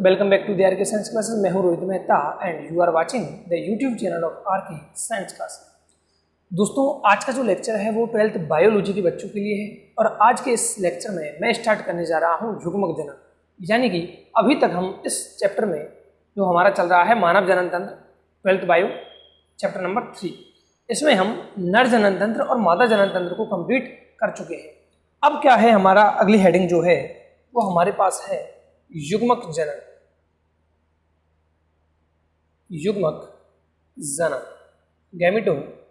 Welcome back to the R K science classes. मैं हूं Rohit Mehta and you are watching the YouTube channel of R K science classes. दोस्तों, आज का जो lecture है वो 12th बायोलॉजी के बच्चों के लिए है और आज के इस लेक्चर में मैं स्टार्ट करने जा रहा हूं युग्मक जनन। यानी कि अभी तक हम इस चैप्टर में जो हमारा चल रहा है मानव जनन तंत्र 12th बायो चैप्टर नंबर 3, इसमें हम नर जनन तंत्र और मादा जनन तंत्र को कंप्लीट कर चुके हैं। अब क्या है, हमारा अगली हेडिंग जो है वो हमारे पास है युग्मक जनन। युग्मक जनन, गैमेटोजेनेसिस।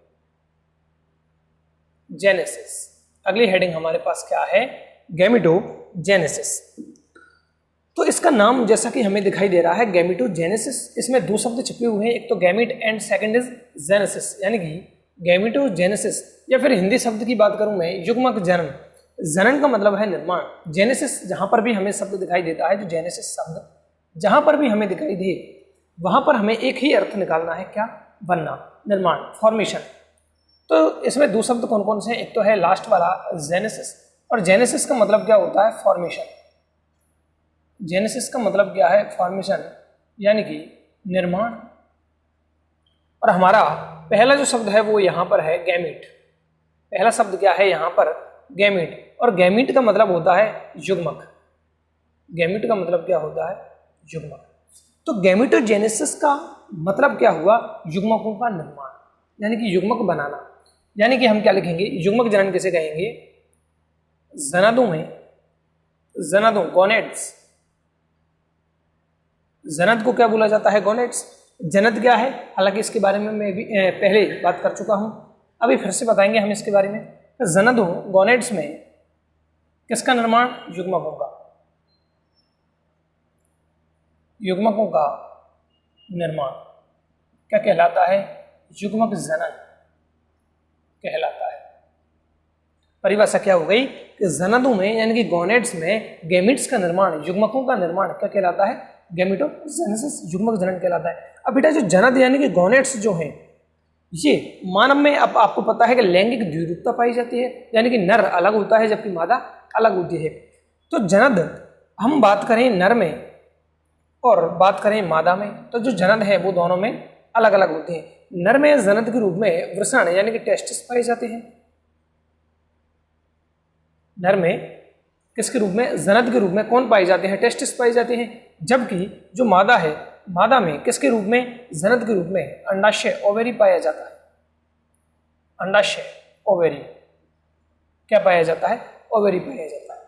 अगली हेडिंग हमारे पास क्या है, गैमेटोजेनेसिस। तो इसका नाम जैसा कि हमें दिखाई दे रहा है गैमेटोजेनेसिस, इसमें दो शब्द छिपे हुए हैं, एक तो gamete and second is genesis. यानी कि गैमेटोजेनेसिस या फिर हिंदी शब्द की बात करूं मैं, युग्मक जनन। जनन का मतलब है निर्माण। जेनेसिस जहां पर भी हमें शब्द दिखाई देता है, जो जेनेसिस शब्द जहां पर भी हमें दिखाई दे वहां पर हमें एक ही अर्थ निकालना है, क्या? बनना, निर्माण, फॉर्मेशन। तो इसमें दो शब्द कौन कौन से हैं? एक तो है लास्ट वाला जेनेसिस, और जेनेसिस का मतलब क्या होता है? फॉर्मेशन। जेनेसिस का मतलब क्या है? फॉर्मेशन, यानी कि निर्माण। और हमारा पहला जो शब्द है वो यहाँ पर है गैमेट। पहला शब्द क्या है यहाँ पर? गैमेट। और गैमेट का मतलब होता है युग्मक। गैमेट का मतलब क्या होता है? युग्मक। तो गैमेटोजेनेसिस का मतलब क्या हुआ? युग्मकों का निर्माण, यानी कि युग्मक बनाना। यानी कि हम क्या लिखेंगे? युग्मक जनन किसे कहेंगे? जननों में, जननों, गोनेड्स। जनन को क्या बोला जाता है? गोनेड्स। जनन क्या है? हालांकि इसके बारे में मैं भी पहले बात कर चुका हूं, अभी फिर से बताएंगे हम इसके बारे में। जननों, गोनेड्स में किसका निर्माण? युग्मकों का। युग्मकों का निर्माण क्या कहलाता है? युग्मक जनन कहलाता है। परिभाषा क्या हो गई कि जननों में यानी कि गोनेड्स में गैमेट्स का निर्माण, युग्मकों का निर्माण क्या कहलाता है? गैमेटोजेनेसिस, युग्मक जनन कहलाता है। अब बेटा जो जनन यानी कि गोनेड्स जो हैं, ये मानव में अब आपको पता है कि लैंगिक द्विरूपता पाई जाती है, यानी कि नर अलग होता है जबकि मादा अलग होती है। तो जनन हम बात करें नर में और बात करें मादा में, तो जो जनन है वो दोनों में अलग अलग होते हैं। नर में जनन के रूप में वृषण यानी कि टेस्टिस पाए जाते हैं। नर में किसके रूप में? जनन के रूप में कौन पाए जाते हैं? टेस्टिस पाए जाते हैं। जबकि जो मादा है, मादा में किसके रूप में? जनन के रूप में अंडाशय, ओवेरी पाया जाता है। अंडाशय, ओवेरी क्या पाया जाता है? ओवेरी पाया जाता है।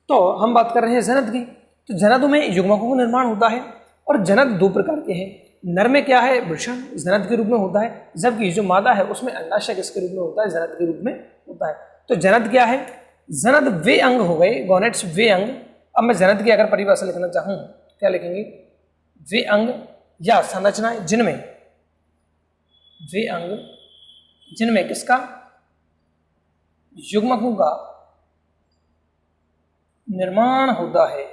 तो हम बात कर रहे हैं जनन की। तो जनन में युग्मकों का निर्माण होता है और जनन दो प्रकार के हैं। नर में क्या है? वृषण जनन के रूप में होता है, जबकि जो मादा है उसमें अंडाशय किसके रूप में होता है? जनन के रूप में होता है। तो जनन क्या है? जनन वे अंग हो गए, गोनेड्स वे अंग। अब मैं जनन की अगर परिभाषा लिखना चाहूं तो क्या लिखेंगे? वे अंग या संरचनाएं जिनमें, वे अंग जिनमें किसका? युग्मकों का निर्माण होता है।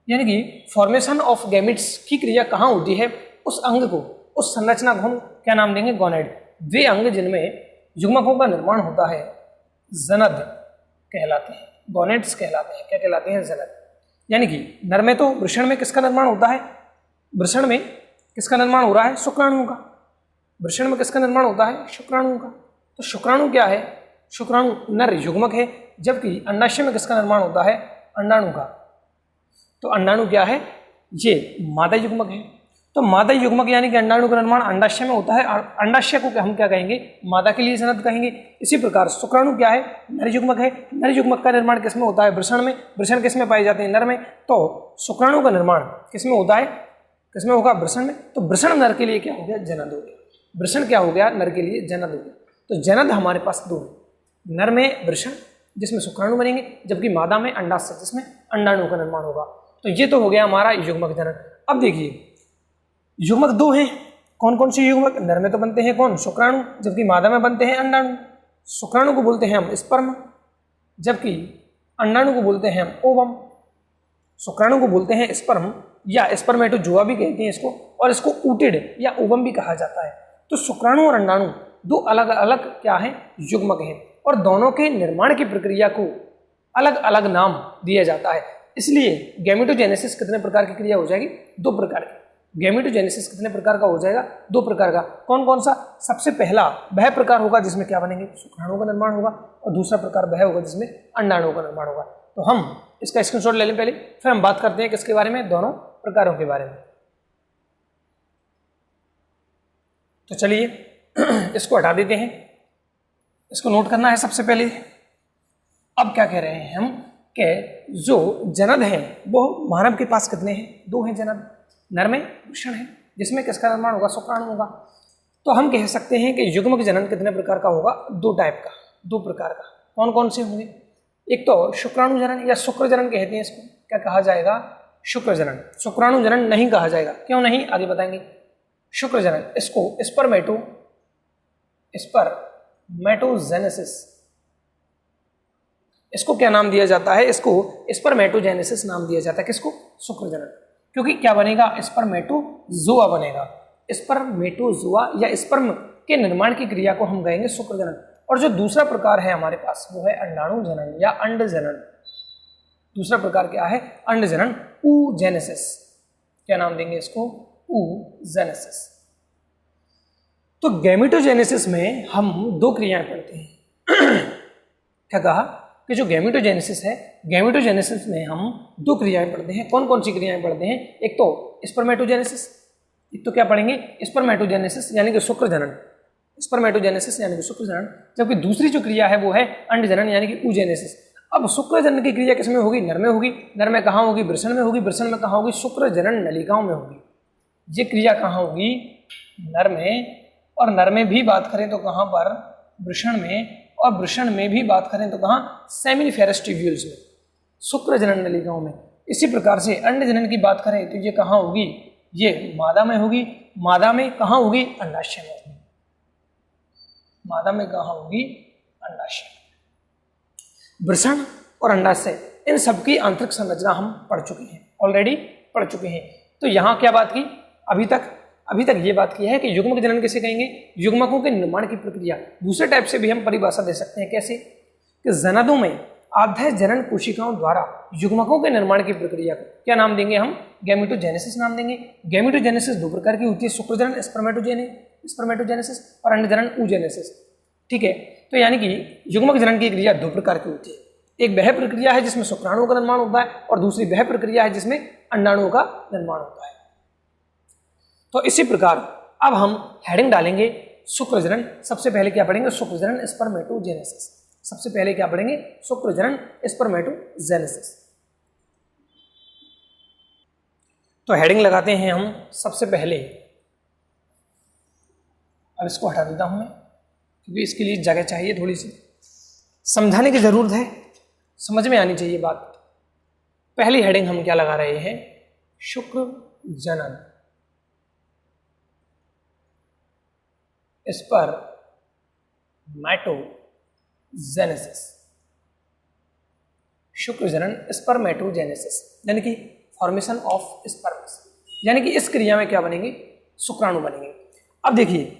यानी कि फॉर्मेशन ऑफ गैमेट्स की क्रिया कहां होती है? उस अंग को, उस संरचना को हम क्या नाम देंगे? गोनेड। वे अंग जिनमें युग्मकों का निर्माण होता है जनन कहलाते हैं, गोनेड्स कहलाते हैं। क्या कहलाते हैं? जनन। यानी कि नर में तो वृषण में किसका निर्माण होता है? वृषण में किसका निर्माण हो रहा है? शुक्राणुओं का। वृषण में किसका निर्माण होता है? शुक्राणुओं का। तो शुक्राणु क्या है? शुक्राणु नर युग्मक है, जबकि अंडाशय में किसका निर्माण होता है? अंडाणु का। तो अंडाणु क्या है? ये मादा युग्मक है। तो मादा युग्मक यानी कि अंडाणु का निर्माण अंडाशय में होता है। अंडाशय को हम क्या कहेंगे? मादा के लिए जनन कहेंगे। इसी प्रकार शुक्राणु क्या है? नर युग्मक है। नर युग्मक का निर्माण किसमें होता है? वृषण में। वृषण किसमें पाए जाते हैं? नर में। तो शुक्राणु का निर्माण किसमें होता है? किसमें होगा? वृषण में। तो वृषण नर के लिए क्या हो गया? जनन हो गया। वृषण क्या हो गया? नर के लिए जनन हो गया। तो जनन हमारे पास दो है, नर में वृषण जिसमें शुक्राणु बनेंगे, जबकि मादा में अंडाशय जिसमें अंडाणु का निर्माण होगा। तो ये तो हो गया हमारा युग्मक जनन। अब देखिए युग्मक दो हैं, कौन कौन से युग्मक? नर में तो बनते हैं कौन? शुक्राणु, जबकि मादा में बनते हैं अंडाणु। शुक्राणु को बोलते हैं हम स्पर्म, जबकि अंडाणु को बोलते हैं हम ओवम। शुक्राणु को बोलते हैं स्पर्म या स्पर्मेटोजोआ भी कहते हैं इसको, और इसको ऊटिड या ओवम भी कहा जाता है। तो शुक्राणु और अंडाणु दो अलग अलग क्या हैं? युग्मक हैं, और दोनों के निर्माण की प्रक्रिया को अलग अलग नाम दिया जाता है। इसलिए गैमेटोजेनेसिस कितने प्रकार की क्रिया हो जाएगी? 2 प्रकार की। गैमेटोजेनेसिस कितने प्रकार का हो जाएगा? 2 प्रकार का। कौन कौन सा? सबसे पहला वह प्रकार होगा जिसमें क्या बनेंगे? शुक्राणु का निर्माण होगा, और दूसरा प्रकार वह होगा जिसमें अंडाणु का निर्माण होगा। तो हम इसका स्क्रीनशॉट ले लें पहले, फिर हम बात करते हैं किसके बारे में? दोनों प्रकारों के बारे में। तो चलिए इसको हटा देते हैं, इसको नोट करना है सबसे पहले। अब क्या कह रहे हैं हम कि जो जनद है वो मानव के पास कितने हैं? 2 हैं जनद, नर में वृषण है, जिसमें किसका निर्माण होगा? शुक्राणु होगा। तो हम कह सकते हैं कि युग्मक जनन कितने प्रकार का होगा? 2 टाइप का, 2 प्रकार का। कौन कौन से होंगे? एक तो शुक्राणु जनन या शुक्र जनन कहते हैं इसको। क्या कहा जाएगा? शुक्र जनन। शुक्राणु जनन नहीं कहा जाएगा। क्यों नहीं? आगे बताएंगे। शुक्र जनन, इसको स्पर्मेटोजेनेसिस, इसको क्या नाम दिया जाता है? इसको स्पर्मेटोजेनेसिस नाम दिया जाता है। किसको? शुक्र जनन। क्योंकि क्या बनेगा? स्पर्मेटोजोआ बनेगा। स्पर्मेटोजोआ या स्पर्म के निर्माण की क्रिया को हम कहेंगे शुक्र जनन। और जो दूसरा प्रकार है हमारे पास वो है अंडाणु जनन या अंड जनन। दूसरा प्रकार क्या है? अंड जनन, oogenesis। क्या नाम देंगे इसको? oogenesis। तो गैमेटोजेनेसिस में हम 2 क्रियाएं पढ़ते हैं। क्या कहा? कि जो गैमेटोजेनेसिस है, गैमेटोजेनेसिस में हम 2 क्रियाएं पढ़ते हैं। कौन कौन सी क्रियाएं पढ़ते हैं? एक तो स्पर्मेटोजेनेसिस, एक तो क्या पढ़ेंगे? स्पर्मेटोजेनेसिस यानी कि शुक्र जनन, स्पर्मेटोजेनेसिस यानी कि शुक्र जनन। जबकि दूसरी जो क्रिया है वो है अंड जनन यानी कि oogenesis। अब शुक्र जनन की क्रिया किसमें होगी? नर में होगी। नर में कहाँ होगी? वृषण में होगी। वृषण में कहाँ होगी? शुक्र जनन नलिकाओं में होगी। ये क्रिया कहाँ होगी? नर में। और नर में भी बात करें तो कहाँ पर? वृषण में। और वृषण में भी बात करें तो कहाँ? सेमिनिफेरस ट्यूब्यूल्स में, शुक्र जनन नलिकाओं में। इसी प्रकार से अंड जनन की बात करें तो ये कहाँ होगी? ये मादा में होगी। मादा में कहाँ होगी? अंडाशय में होगी। मादा में कहाँ होगी? अंडाशय। वृषण और अंडाशय, इन सबकी आंतरिक संरचना हम पढ़ चुके हैं, ऑलरेडी पढ़ चुके हैं। तो यहाँ क्या बात की? अभी तक ये बात की है कि युग्मक जनन किसे कहेंगे? युग्मकों के निर्माण की प्रक्रिया। दूसरे टाइप से भी हम परिभाषा दे सकते हैं। कैसे? कि जननों में आधा जनन कोशिकाओं द्वारा युग्मकों के निर्माण की प्रक्रिया को क्या नाम देंगे हम? गैमेटोजेनेसिस नाम देंगे। गैमेटोजेनेसिस 2 प्रकार की होती है, शुक्र जनन स्पर्मेटोजेनेसिस और अंड जनन oogenesis। ठीक है, तो यानी कि युग्मक जनन की क्रिया 2 प्रकार की होती है। एक वह प्रक्रिया है जिसमें शुक्राणुओं का निर्माण होता है, और दूसरी वह प्रक्रिया है जिसमें अंडाणुओं का निर्माण होता है। तो इसी प्रकार अब हम हेडिंग डालेंगे शुक्र जनन। सबसे पहले क्या पढ़ेंगे? शुक्र जनन स्पर्मेटोजेनेसिस। सबसे पहले क्या पढ़ेंगे? शुक्र जनन स्पर्मेटोजेनेसिस। तो हेडिंग लगाते हैं हम सबसे पहले। अब इसको हटा देता हूं मैं, क्योंकि इसके लिए जगह चाहिए, थोड़ी सी समझाने की जरूरत है, समझ में आनी चाहिए बात। पहली हेडिंग हम क्या लगा रहे हैं? शुक्र जनन स्पर्मेटोजेनेसिस। शुक्र जनन स्पर्मेटोजेनेसिस यानी कि फॉर्मेशन ऑफ स्पर्म्स, यानी कि इस क्रिया में क्या बनेंगे? शुक्राणु बनेंगे। अब देखिए,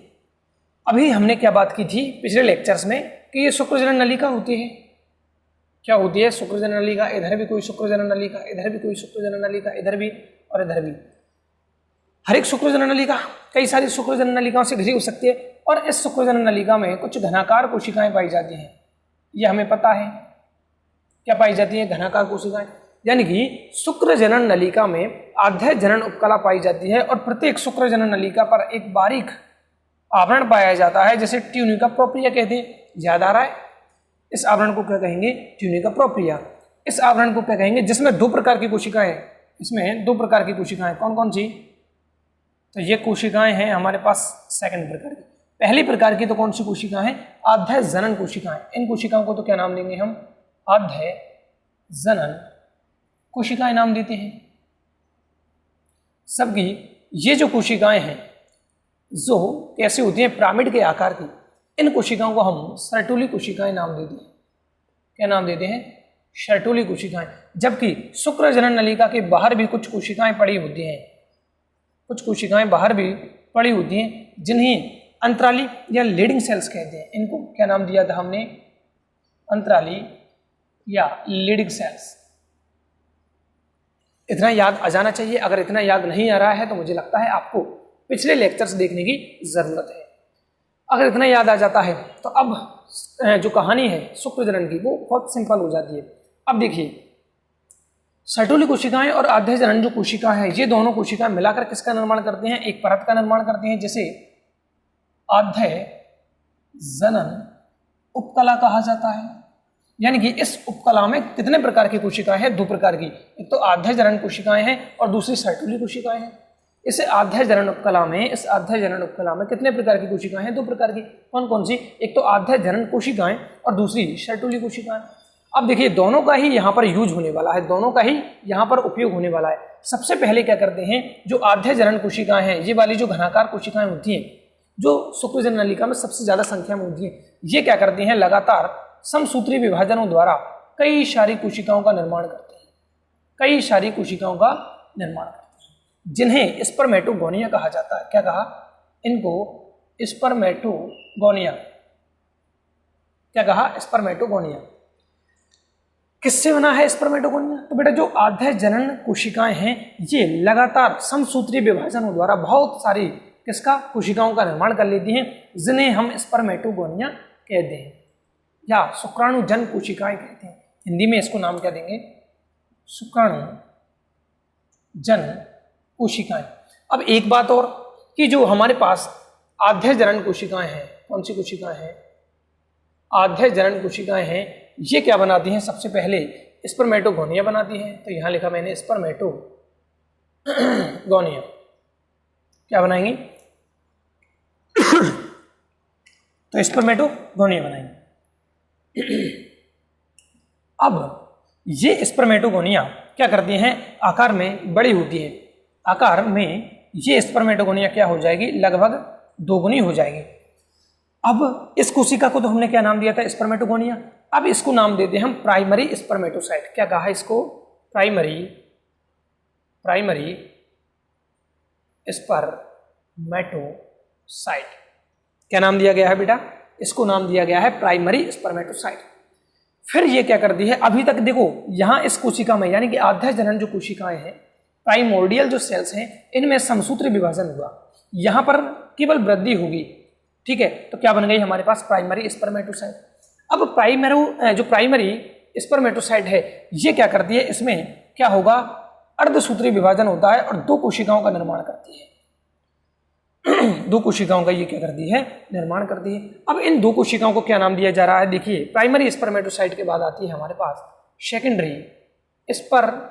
अभी हमने क्या बात की थी पिछले लेक्चर्स में कि ये शुक्र जनन नलिका होती है। क्या होती है? शुक्र जनन नलिका। इधर भी कोई शुक्र जनन नलिका, इधर भी कोई शुक्र जनन नलिका, इधर भी और इधर भी। हर एक शुक्र जनन नलिका कई सारी शुक्र जनन नलिकाओं से घिरी हो सकती है, और इस शुक्र जनन नलिका में कुछ घनाकार कोशिकाएं पाई जाती हैं। ये हमें पता है। क्या पाई जाती है? घनाकार कोशिकाएं। यानी कि शुक्र जनन नलिका में आधा जनन उपकला पाई जाती है, और प्रत्येक शुक्र जनन नलिका पर एक बारीक आवरण पाया जाता है, जैसे ट्यूनिका प्रोप्रिया कहते हैं। याद आ रहा है? इस आवरण को क्या कहेंगे? Tunica propria. इस आवरण को क्या कहेंगे? जिसमें 2 प्रकार की कोशिकाएं, इसमें 2 प्रकार की कोशिकाएं। कौन कौन सी? तो ये कोशिकाएं हैं हमारे पास सेकंड प्रकार की। पहली प्रकार की तो कौन सी कोशिकाएं हैं? आधा जनन कोशिकाएं। इन कोशिकाओं को तो क्या नाम देंगे हम? आधा जनन कोशिकाएं नाम देते हैं सबकी। ये जो कोशिकाएं हैं जो कैसी होती हैं? पिरामिड के आकार की। इन कोशिकाओं को हम सर्टुली कोशिकाएं नाम देते हैं। क्या नाम देते हैं? सर्टुली कोशिकाएं। जबकि शुक्र जनन नलिका के बाहर भी कुछ कोशिकाएं पड़ी होती हैं, कुछ कोशिकाएं बाहर भी पड़ी होती हैं, जिन्हें अंतराली या लीडिंग सेल्स कहते हैं। इनको क्या नाम दिया था हमने? अंतराली या लीडिंग सेल्स। इतना याद आ जाना चाहिए। अगर इतना याद नहीं आ रहा है तो मुझे लगता है आपको पिछले लेक्चर्स देखने की ज़रूरत है। अगर इतना याद आ जाता है तो अब जो कहानी है शुक्र जनन की वो बहुत सिंपल हो जाती है। अब देखिए, सर्टोली कोशिकाएं और आद्य जनन जो कोशिका है, ये दोनों कोशिकाएं मिलाकर किसका निर्माण करते हैं? एक परत का निर्माण करते हैं, जिसे आद्य जनन उपकला कहा जाता है। यानी कि इस उपकला में कितने प्रकार की कोशिकाएं हैं? 2 प्रकार की। एक तो आद्य जनन कोशिकाएं हैं और दूसरी सर्टोली कोशिकाएं हैं। इस आद्य जनन उपकला में कितने प्रकार की कोशिकाएं हैं? 2 प्रकार की। कौन कौन सी? एक तो आद्य जनन कोशिकाएं और दूसरी सर्टोली कोशिकाएं। अब देखिए, दोनों का ही यहाँ पर यूज होने वाला है, दोनों का ही यहाँ पर उपयोग होने वाला है। सबसे पहले क्या करते हैं, जो आद्य जनन कोशिकाएं हैं, ये वाली जो घनाकार कोशिकाएं होती हैं, जो शुक्रजनन नलिका में सबसे ज्यादा संख्या में होती है, ये क्या करती हैं? लगातार समसूत्री विभाजनों द्वारा कई सारी कोशिकाओं का निर्माण करते हैं, जिन्हें स्पर्मेटोगोनिया कहा जाता है। क्या कहा? इनको स्पर्मेटोगोनिया। क्या कहा? स्पर्मेटोगोनिया। किससे बना है स्पर्मेटोगोनिया? तो बेटा, जो आद्य जनन कोशिकाएं हैं, ये लगातार समसूत्री विभाजनों द्वारा बहुत सारी कोशिकाओं का निर्माण कर लेती हैं, जिन्हें हम स्पर्मेटोगोनिया कहते हैं या शुक्राणुजन कोशिकाएं कहते हैं। हिंदी में इसको नाम क्या देंगे? शुक्राणुजन कोशिकाएं। अब एक बात और, कि जो हमारे पास आद्य जनन कोशिकाएं हैं, कौन सी कोशिकाएं हैं? आद्य जनन कोशिकाएं हैं, ये क्या बनाती हैं? सबसे पहले स्पर्मेटोगोनिया बनाती हैं। तो यहां लिखा मैंने स्पर्मेटोगोनिया। क्या बनाएंगी? तो स्पर्मेटोगोनिया बनाएंगे। अब ये स्पर्मेटोगोनिया क्या करती हैं? आकार में बड़ी होती है। आकार में ये स्पर्मेटोगोनिया क्या हो जाएगी? लगभग 2 गुनी हो जाएगी। अब इस कोशिका को तो हमने क्या नाम दिया था? स्पर्मेटोगोनिया। अब इसको नाम देते हैं हम प्राइमरी स्पर्मेटोसाइट। क्या कहा इसको? Primary spermatocyte. क्या नाम दिया गया है बेटा? इसको नाम दिया गया है प्राइमरी स्पर्मेटोसाइट। फिर ये क्या करती है? अभी तक देखो, यहां इस कोशिका में, यानी कि आद्य जनन जो कोशिकाएं हैं, प्राइमोर्डियल जो सेल्स हैं, इनमें समसूत्री विभाजन हुआ, यहां पर केवल वृद्धि होगी। ठीक है, तो क्या बन गई हमारे पास? Primary spermatocyte. अब जो प्राइमरी स्पर्मेटोसाइट है, ये क्या करती है? इसमें क्या होगा? अर्धसूत्री विभाजन होता है और 2 कोशिकाओं का निर्माण करती है। 2 कोशिकाओं का ये क्या करती है? निर्माण करती है। अब इन 2 कोशिकाओं को क्या नाम दिया जा रहा है? देखिए, प्राइमरी स्पर्मेटोसाइट के बाद आती है हमारे पास सेकेंडरी स्पर्मेटोसाइट।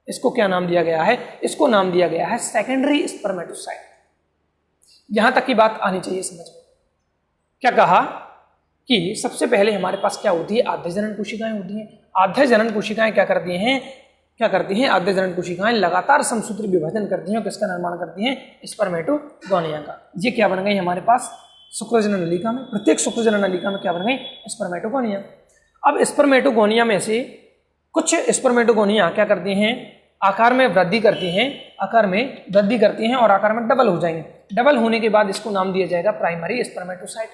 इसको क्या नाम दिया गया है? इसको नाम दिया गया है सेकेंडरी स्पर्मेटोसाइट। यहां तक की बात आनी चाहिए समझ में। क्या कहा? कि सबसे पहले हमारे पास क्या होती है? आद्य जनन कोशिकाएं होती हैं। आद्य जनन कोशिकाएं क्या करती हैं? आद्य जनन कोशिकाएं लगातार समसूत्री विभाजन करती हैं। किसका निर्माण करती हैं? स्पर्मेटोगोनिया का। ये क्या बन गई हमारे पास? शुक्रजनन नलिका में, प्रत्येक शुक्रजनन नलिका में क्या बन गई? स्पर्मेटोगोनिया। अब स्पर्मेटोगोनिया में से कुछ स्पर्मेटोगोनिया क्या करती हैं? आकार में वृद्धि करती हैं और आकार में डबल हो जाएंगे। डबल होने के बाद इसको नाम दिया जाएगा प्राइमरी स्पर्मेटोसाइट।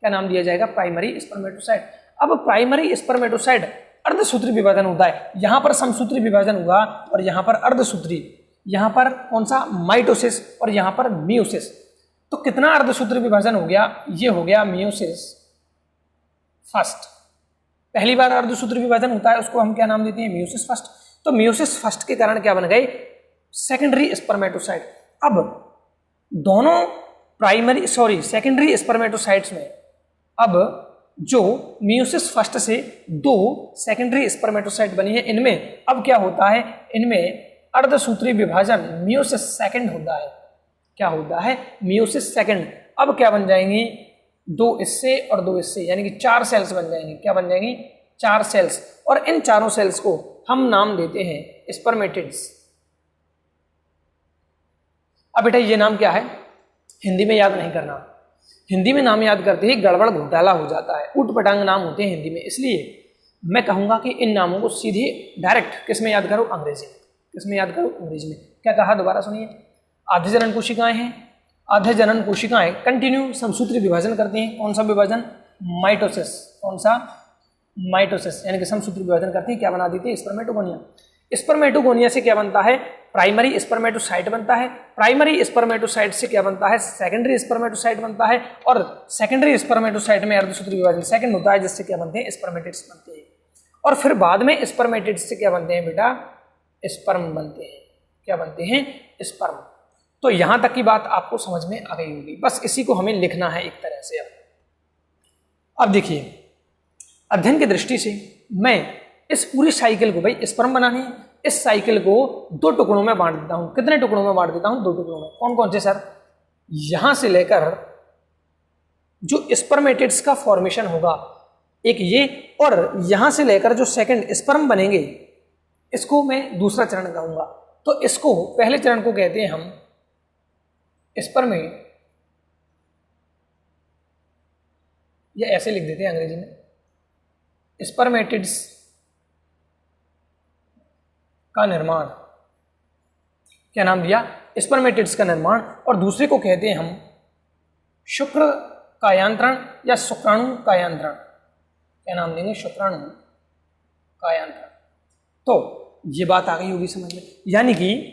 क्या नाम दिया जाएगा? Primary spermatocyte. अब प्राइमरी स्पर्मेटोसाइट अर्धसूत्री विभाजन होता है। यहां पर समसूत्री विभाजन हुआ और यहां पर अर्धसूत्री। यहां पर कौन सा? माइटोसिस और यहां पर मियोसिस। तो कितना अर्धसूत्री विभाजन हो गया? ये हो गया मियोसिस फर्स्ट। पहली बार अर्धसूत्री विभाजन होता है, उसको हम क्या नाम देते हैं? Meiosis first. तो मियोसिस फर्स्ट के कारण क्या बन गए? Secondary spermatocyte. अब दोनों सेकेंडरी स्पर्मेटोसाइट्स में अब जो मियोसिस फर्स्ट से 2 सेकेंडरी स्पर्मेटोसाइट बनी है, इनमें अब क्या होता है? इनमें अर्धसूत्री विभाजन मियोसिस सेकंड होता है। क्या होता है? Meiosis second. अब क्या बन जाएंगी? 2 इससे और 2 इससे, यानी कि 4 सेल्स बन जाएंगी। क्या बन जाएंगी? 4 सेल्स। और इन चारों सेल्स को हम नाम देते हैं स्पर्मेटिड्स। अब बेटा, ये नाम क्या है? हिंदी में याद नहीं करना। हिंदी में नाम याद करते ही गड़बड़ घोटाला हो जाता है, ऊटपटांग नाम होते हैं हिंदी में। इसलिए मैं कहूंगा कि इन नामों को सीधे डायरेक्ट किस में याद करो? अंग्रेजी में। किस में याद करो? अंग्रेजी में। क्या कहा? दोबारा सुनिए। आद्य जनन कोशिकाएं हैं। आद्य जनन कोशिकाएं कंटिन्यू समसूत्री विभाजन करती हैं। कौन सा विभाजन? माइटोसिस। कौन सा? माइटोसिस यानी कि समसूत्री विभाजन करती है, क्या बना देती है? स्पर्मेटोगोनिया। स्पर्मेटोगोनिया से क्या बनता है? प्राइमरी स्पर्मेटोसाइट बनता है। प्राइमरी स्पर्मेटोसाइट से क्या बनता है? सेकेंडरी स्पर्मेटोसाइट बनता है। और सेकेंडरी स्पर्मेटोसाइट में अर्धसूत्री विभाजन सेकंड होता है, जिससे क्या बनते हैं? स्पर्मेटिड्स बनते हैं। और फिर बाद में स्पर्मेटिड्स से क्या बनते हैं बेटा? स्पर्म बनते हैं। क्या बनते हैं? स्पर्म। तो यहां तक की बात आपको समझ में आ गई होगी, बस इसी को हमें लिखना है एक तरह से। अब देखिए, अध्ययन की दृष्टि से मैं इस पूरी साइकिल को, भाई स्पर्म बनाने है, इस साइकिल को 2 टुकड़ों में बांट देता हूं। कितने टुकड़ों में बांट देता हूं? 2 टुकड़ों में। कौन कौन से सर? यहां से लेकर जो स्पर्मेटिड्स का फॉर्मेशन होगा एक ये, और यहां से लेकर जो सेकंड स्पर्म बनेंगे इसको मैं दूसरा चरण कहूंगा। तो इसको पहले चरण को कहते हैं हम स्पर्मे, या ऐसे लिख देते हैं अंग्रेजी में, स्पर्मेटिड्स का निर्माण। क्या नाम दिया? स्पर्मेटिड्स का निर्माण। और दूसरे को कहते हैं हम शुक्र कायांतरण या शुक्राणु कायांतरण। क्या नाम देंगे? शुक्राणु कायांतरण। तो ये बात आ गई होगी समझ में। यानी कि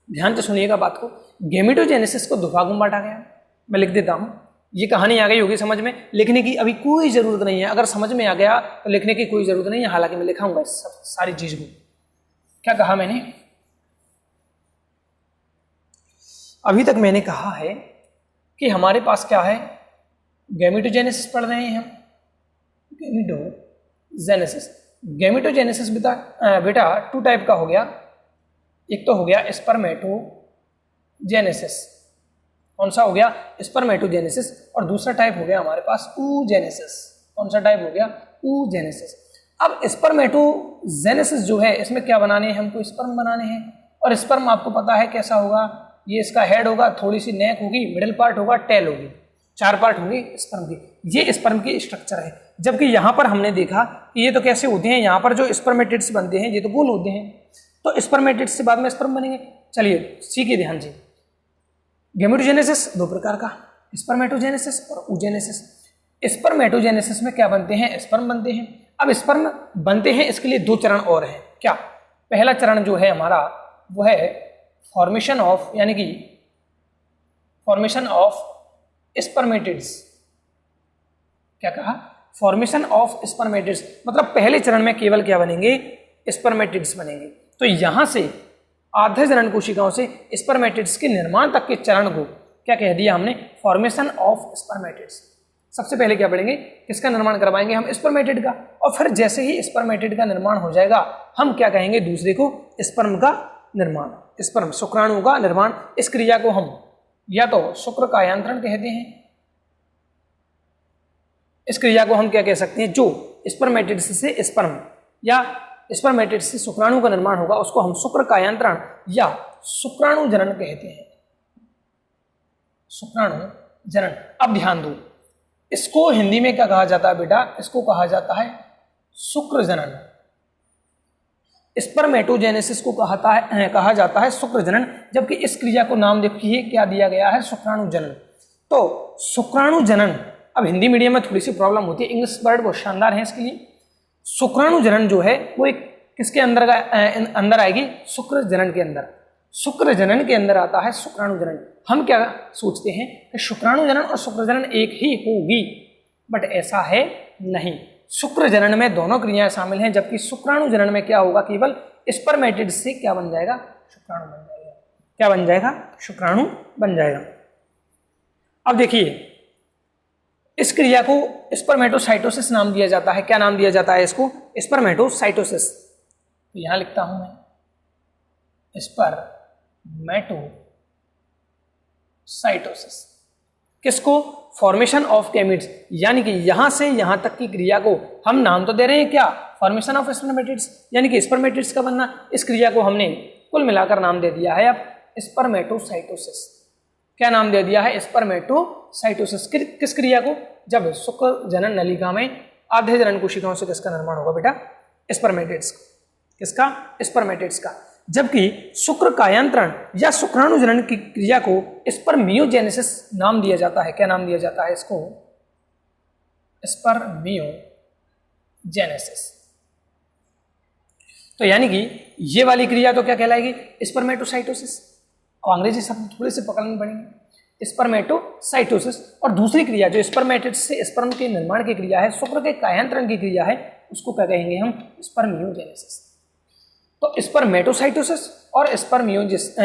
ध्यान से सुनिएगा बात को, गेमेटोजेनेसिस को 2 भागों में बांटा गया। मैं लिख देता हूं, ये कहानी आ गई होगी समझ में। लिखने की अभी कोई जरूरत नहीं है, अगर समझ में आ गया तो लिखने की कोई जरूरत नहीं है, हालांकि मैं लिखाऊंगा इस सब सारी चीज को। क्या कहा मैंने? अभी तक मैंने कहा है कि हमारे पास क्या है? गेमेटोजेनेसिस पढ़ रहे हैं हम। गेमेटोजेनेसिस, गेमेटोजेनेसिस बेटा 2 टाइप का हो गया। एक तो हो गया स्पर्मेटोजेनेसिस। कौन सा हो गया? स्पर्मेटोजेनेसिस। और दूसरा टाइप हो गया हमारे पास oogenesis। कौन सा टाइप हो गया? oogenesis। अब स्पर्मेटोजेनेसिस जो है, इसमें क्या बनाने हैं हमको? स्पर्म बनाने हैं। और स्पर्म आपको पता है कैसा होगा? ये इसका हेड होगा, थोड़ी सी नेक होगी, मिडिल पार्ट होगा, टेल होगी, 4 पार्ट होंगे स्पर्म की। ये स्पर्म की स्ट्रक्चर है। जबकि यहाँ पर हमने देखा कि ये तो कैसे होते हैं, यहाँ पर जो स्पर्मेटिड्स बनते हैं ये तो गोल होते हैं, तो स्पर्मेटिड्स से बाद में स्पर्म बनेंगे। चलिए सीखिए ध्यान से। गेमेटोजेनेसिस 2 प्रकार का, स्पर्मेटोजेनेसिस और oogenesis। स्पर्मेटोजेनेसिस में क्या बनते हैं? स्पर्म बनते हैं। अब स्पर्म बनते हैं, इसके लिए 2 चरण और हैं। क्या? पहला चरण जो है हमारा वो है फॉर्मेशन ऑफ, यानी कि फॉर्मेशन ऑफ स्पर्मेटिड्स। क्या कहा? Formation of spermatids. मतलब पहले चरण में केवल क्या बनेंगे? स्पर्मेटिड्स बनेंगे। तो यहां से आधे जनन कोशिकाओं से स्पर्मेटिड्स के निर्माण तक के चरण को क्या कह दिया हमने? Formation of spermatids. सबसे पहले क्या पढ़ेंगे? किसका निर्माण करवाएंगे हम? स्पर्मेटिड का। और फिर जैसे ही स्पर्मेटिड का निर्माण हो जाएगा, हम क्या कहेंगे? दूसरे को स्पर्म का निर्माण, स्पर्म शुक्राणु का निर्माण। इस क्रिया को हम या तो शुक्र कायांतरण कहते हैं, इस क्रिया को हम क्या कह सकते हैं? जो स्पर्मेटिड्स से स्पर्म या स्पर्मेटिड्स से शुक्राणु का निर्माण होगा उसको हम शुक्र कायांतरण या शुक्राणु जनन कहते हैं। शुक्राणु जनन। अब ध्यान दो, इसको हिंदी में क्या कहा जाता है बेटा? इसको कहा जाता है शुक्र जनन। स्पर्मेटोजेनेसिस को कहा जाता है शुक्र जनन, जबकि इस क्रिया को नाम देखिए क्या दिया गया है? शुक्राणु जनन। तो शुक्राणु जनन, अब हिंदी मीडियम में थोड़ी सी प्रॉब्लम होती है, इंग्लिश वर्ड बहुत शानदार है इसके लिए। शुक्राणु जनन जो है वो एक किसके अंदर आएगी? शुक्र जनन के अंदर। शुक्र जनन के अंदर आता है शुक्राणु जनन। हम क्या सोचते हैं कि शुक्राणु जनन और शुक्र जनन एक ही होगी, बट ऐसा है नहीं। शुक्र जनन में दोनों क्रियाएं शामिल हैं, जबकि शुक्राणु जनन में क्या होगा? केवल स्पर्मेटिड्स से क्या बन जाएगा? शुक्राणु बन जाएगा। क्या बन जाएगा? शुक्राणु बन जाएगा। अब देखिए, इस क्रिया को स्पर्मेटोसाइटोसिस नाम दिया जाता है। क्या नाम दिया जाता है इसको? स्पर्मेटोसाइटोसिस। तो यहां लिखता हूं मैं स्पर्मेटोसाइटोसिस। किसको? फॉर्मेशन ऑफ गैमीट्स, यानी कि यहां से यहां तक की क्रिया को हम नाम तो दे रहे हैं क्या? फॉर्मेशन ऑफ स्पर्मेटिड्स, यानी कि स्पर्मेटिड्स का बनना। इस क्रिया को हमने कुल मिलाकर नाम दे दिया है अब स्पर्मेटोसाइटोसिस। क्या नाम दे दिया है? स्पर्मेटोसाइटोसिस। किस क्रिया को? जब शुक्र जनन नलिका में आधे जनन कोशिकाओं से किसका निर्माण होगा बेटा? स्पर्मेटिड्स। किसका? स्पर्मेटिड्स का। जबकि शुक्र कायांतरण या शुक्राणु जनन की क्रिया को स्पर्मियोजेनेसिस नाम दिया जाता है। क्या नाम दिया जाता है इसको? जेनेसिस। तो यानी कि ये वाली क्रिया तो क्या कहलाएगी? स्पर्मेटोसाइटोसिस। और अंग्रेजी शब्द थोड़े से पकड़ने पड़ेंगे, स्पर्मेटोसाइटोसिस। और दूसरी क्रिया जो स्पर्मेटिड्स से स्पर्म के निर्माण की क्रिया है, शुक्र के कायांतरण की क्रिया है, उसको क्या कहेंगे हम? स्पर्मियोजेनेसिस। तो स्पर्मेटोसाइटोसिस और स्पर्मियोजेनेसिस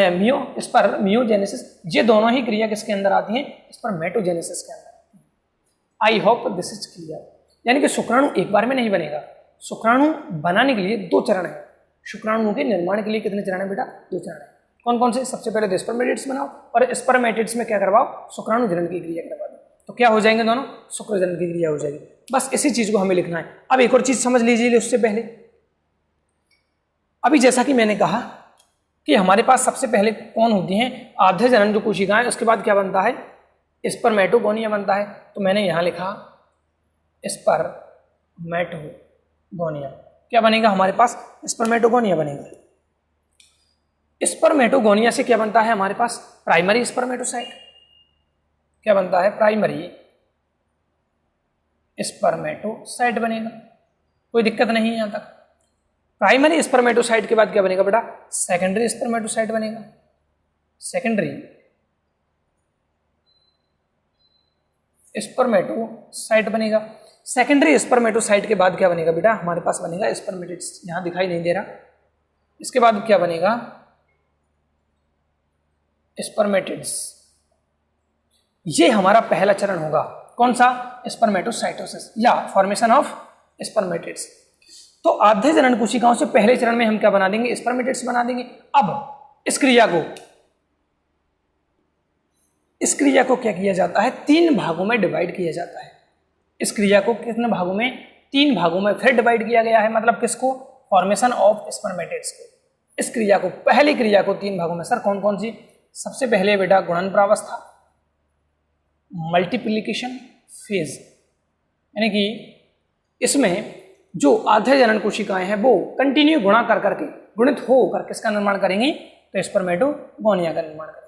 ये दोनों ही क्रिया किसके अंदर आती हैं? स्पर्मेटोजेनेसिस के अंदर आती हैं। I hope this is clear. यानी कि शुक्राणु एक बार में नहीं बनेगा, शुक्राणु बनाने के लिए 2 चरण है। शुक्राणुओं के निर्माण के लिए कितने चरण है बेटा? 2 चरण है। कौन कौन से? सबसे पहले तो स्पर्मेटिड्स बनाओ और स्पर्मेटिड्स में क्या करवाओ? शुक्राणु जनन की क्रिया करवा दो। तो क्या हो जाएंगे दोनों? शुक्र जनन की क्रिया हो जाएगी। बस इसी चीज को हमें लिखना है। अब एक और चीज समझ लीजिए उससे पहले, अभी जैसा कि मैंने कहा कि हमारे पास सबसे पहले कौन होती हैं? आधे जनन जो कोशिकाएं, उसके बाद क्या बनता है? स्पर्मेटोगोनिया बनता है। तो मैंने यहां लिखा स्पर्मेटोगोनिया। क्या बनेगा हमारे पास? स्पर्मेटोगोनिया बनेगा। स्पर्मेटोगोनिया से क्या बनता है हमारे पास? Primary spermatocyte. क्या बनता है? प्राइमरी स्पर्मेटोसाइट बनेगा। कोई दिक्कत नहीं है यहां तक। प्राइमरी स्पर्मेटोसाइट के बाद क्या बनेगा बेटा? सेकेंडरी स्पर्मेटोसाइट बनेगा। सेकेंडरी स्पर्मेटोसाइट बनेगा। सेकेंडरी स्पर्मेटोसाइट के बाद क्या बनेगा बेटा? हमारे पास बनेगा स्पर्मेटिड्स। यहां दिखाई नहीं दे रहा। इसके बाद क्या बनेगा? स्पर्मेटिड्स। ये हमारा पहला चरण होगा। कौन सा? स्पर्मेटोसाइटोसिस या फॉर्मेशन ऑफ स्पर्मेटिड्स। तो आधे जनन कोशिकाओं से पहले चरण में हम क्या बना देंगे? स्पर्मेटिड्स बना देंगे। अब इस क्रिया को क्या किया जाता है? 3 भागों में डिवाइड किया जाता है। इस क्रिया को कितने भागों में? 3 भागों में फिर डिवाइड किया गया है। मतलब किसको? फॉर्मेशन ऑफ स्पर्मेटिड्स को। इस क्रिया को, पहली क्रिया को 3 भागों में। सर कौन कौन सी? सबसे पहले बेटा गुणन प्रावस्था, मल्टीप्लिकेशन फेज। यानी कि इसमें जो आधे जनन कोशिकाएं हैं वो कंटिन्यू गुणा कर करके, गुणित होकर किसका निर्माण करेंगी? तो स्पर्मेटोगोनिया का निर्माण करेंगे।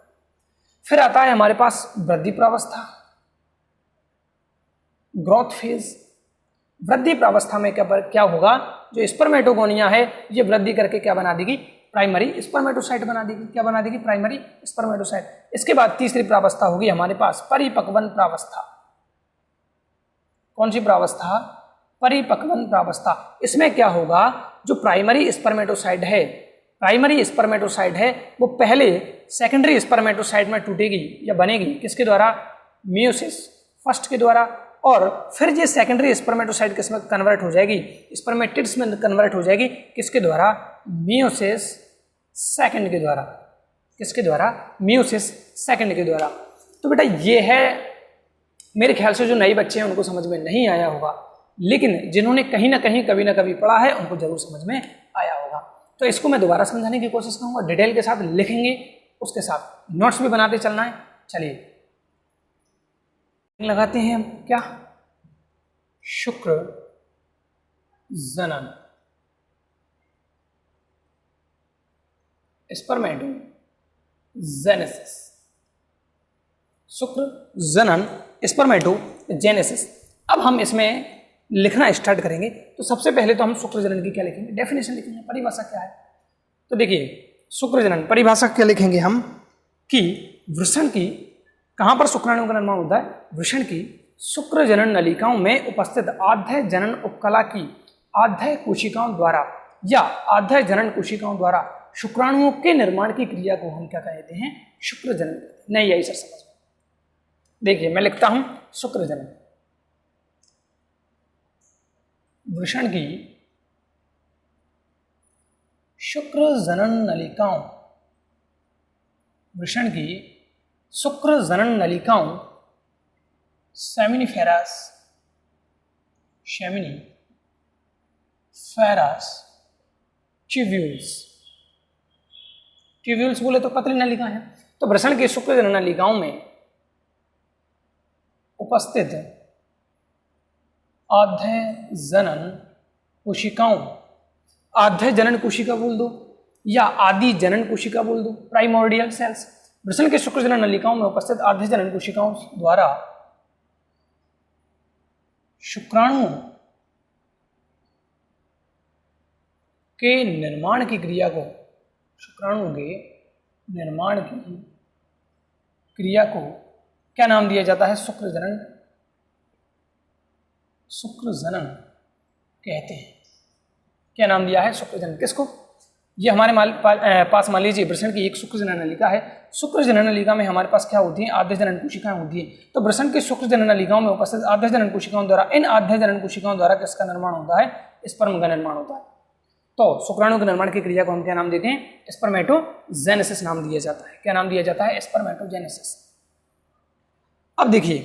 फिर आता है हमारे पास वृद्धि प्रावस्था, ग्रोथ फेज। वृद्धि प्रावस्था में क्या होगा? जो स्पर्मेटोगोनिया है ये वृद्धि करके क्या बना देगी? प्राइमरी स्पर्मेटोसाइट बना देगी। क्या बना देगी? Primary spermatocyte. इसके बाद तीसरी प्रावस्था होगी हमारे पास परिपक्वन प्रावस्था। कौन सी प्रावस्था? परिपक्वन प्रावस्था। इसमें क्या होगा? जो प्राइमरी स्पर्मेटोसाइट है वो पहले सेकेंडरी स्पर्मेटोसाइट में टूटेगी या बनेगी। किसके द्वारा? मियोसिस फर्स्ट के द्वारा। और फिर ये सेकेंडरी स्पर्मेटोसाइट किसमें कन्वर्ट हो जाएगी? स्पर्मेटिड्स में कन्वर्ट हो जाएगी। किसके द्वारा? मियोसिस सेकंड के द्वारा। किसके द्वारा? मियोसिस सेकंड के द्वारा। तो बेटा ये है, मेरे ख्याल से जो नए बच्चे हैं उनको समझ में नहीं आया होगा, लेकिन जिन्होंने कहीं ना कहीं कभी ना कभी पढ़ा है उनको जरूर समझ में आया होगा। तो इसको मैं दोबारा समझाने की कोशिश करूंगा, डिटेल के साथ लिखेंगे, उसके साथ नोट्स भी बनाते चलना है। चलिए लगाते हैं हम क्या? शुक्र जनन स्पर्मेटोजेनेसिस। शुक्र जनन स्पर्मेटोजेनेसिस। अब हम इसमें लिखना स्टार्ट करेंगे। तो सबसे पहले तो हम शुक्र जनन की क्या लिखेंगे? डेफिनेशन लिखेंगे। परिभाषा क्या है? तो देखिए शुक्र जनन परिभाषा क्या लिखेंगे हम कि वृषण की, कहां पर शुक्राणु का निर्माण होता है? वृषण की शुक्र जनन नलिकाओं में उपस्थित आधे जनन उपकला की आधे कोशिकाओं द्वारा या आधे जनन कोशिकाओं द्वारा शुक्राणुओं के निर्माण की क्रिया को हम क्या कहते हैं? शुक्र जनन। नहीं आई सर समझ में? देखिए मैं लिखता हूं शुक्र जनन। वृषण की शुक्र जनन नलिकाओं, वृषण की शुक्र जनन नलिकाओं सेमिनिफेरस ट्यूब्यूल्स बोले तो पतली नलिका है। तो वृषण की शुक्र जनन नलिकाओं में उपस्थित आधे जनन कोशिकाओं, आधे जनन कोशिका बोल दो या आदि जनन कोशिका बोल दो, प्राइमोर्डियल सेल्स। वृषण के शुक्र जनन नलिकाओं में उपस्थित आधे जनन कोशिकाओं द्वारा शुक्राणुओं के निर्माण की क्रिया को, शुक्राणु के निर्माण की क्रिया को क्या नाम दिया जाता है? शुक्रजनन, शुक्रजनन कहते हैं। क्या नाम दिया है? शुक्रजनन। किसको? ये हमारे पास मान लीजिए वृषण की एक शुक्रजनन नलिका है। शुक्रजनन नलिका में हमारे पास क्या होती है? आद्य जनन कोशिकाएं होती है। तो वृषण की शुक्रजनन नलिकाओं में उपस्थित आद्य जनन कोशिकाओं द्वारा, इन आद्य जनन कोशिकाओं द्वारा किसका निर्माण होता है? स्पर्म का निर्माण होता है। तो शुक्राणु के निर्माण की क्रिया को हम क्या नाम देते हैं? स्पर्मेटोजेनेसिस नाम दिया जाता है। क्या नाम दिया जाता है? स्पर्मेटोजेनेसिस। अब देखिए,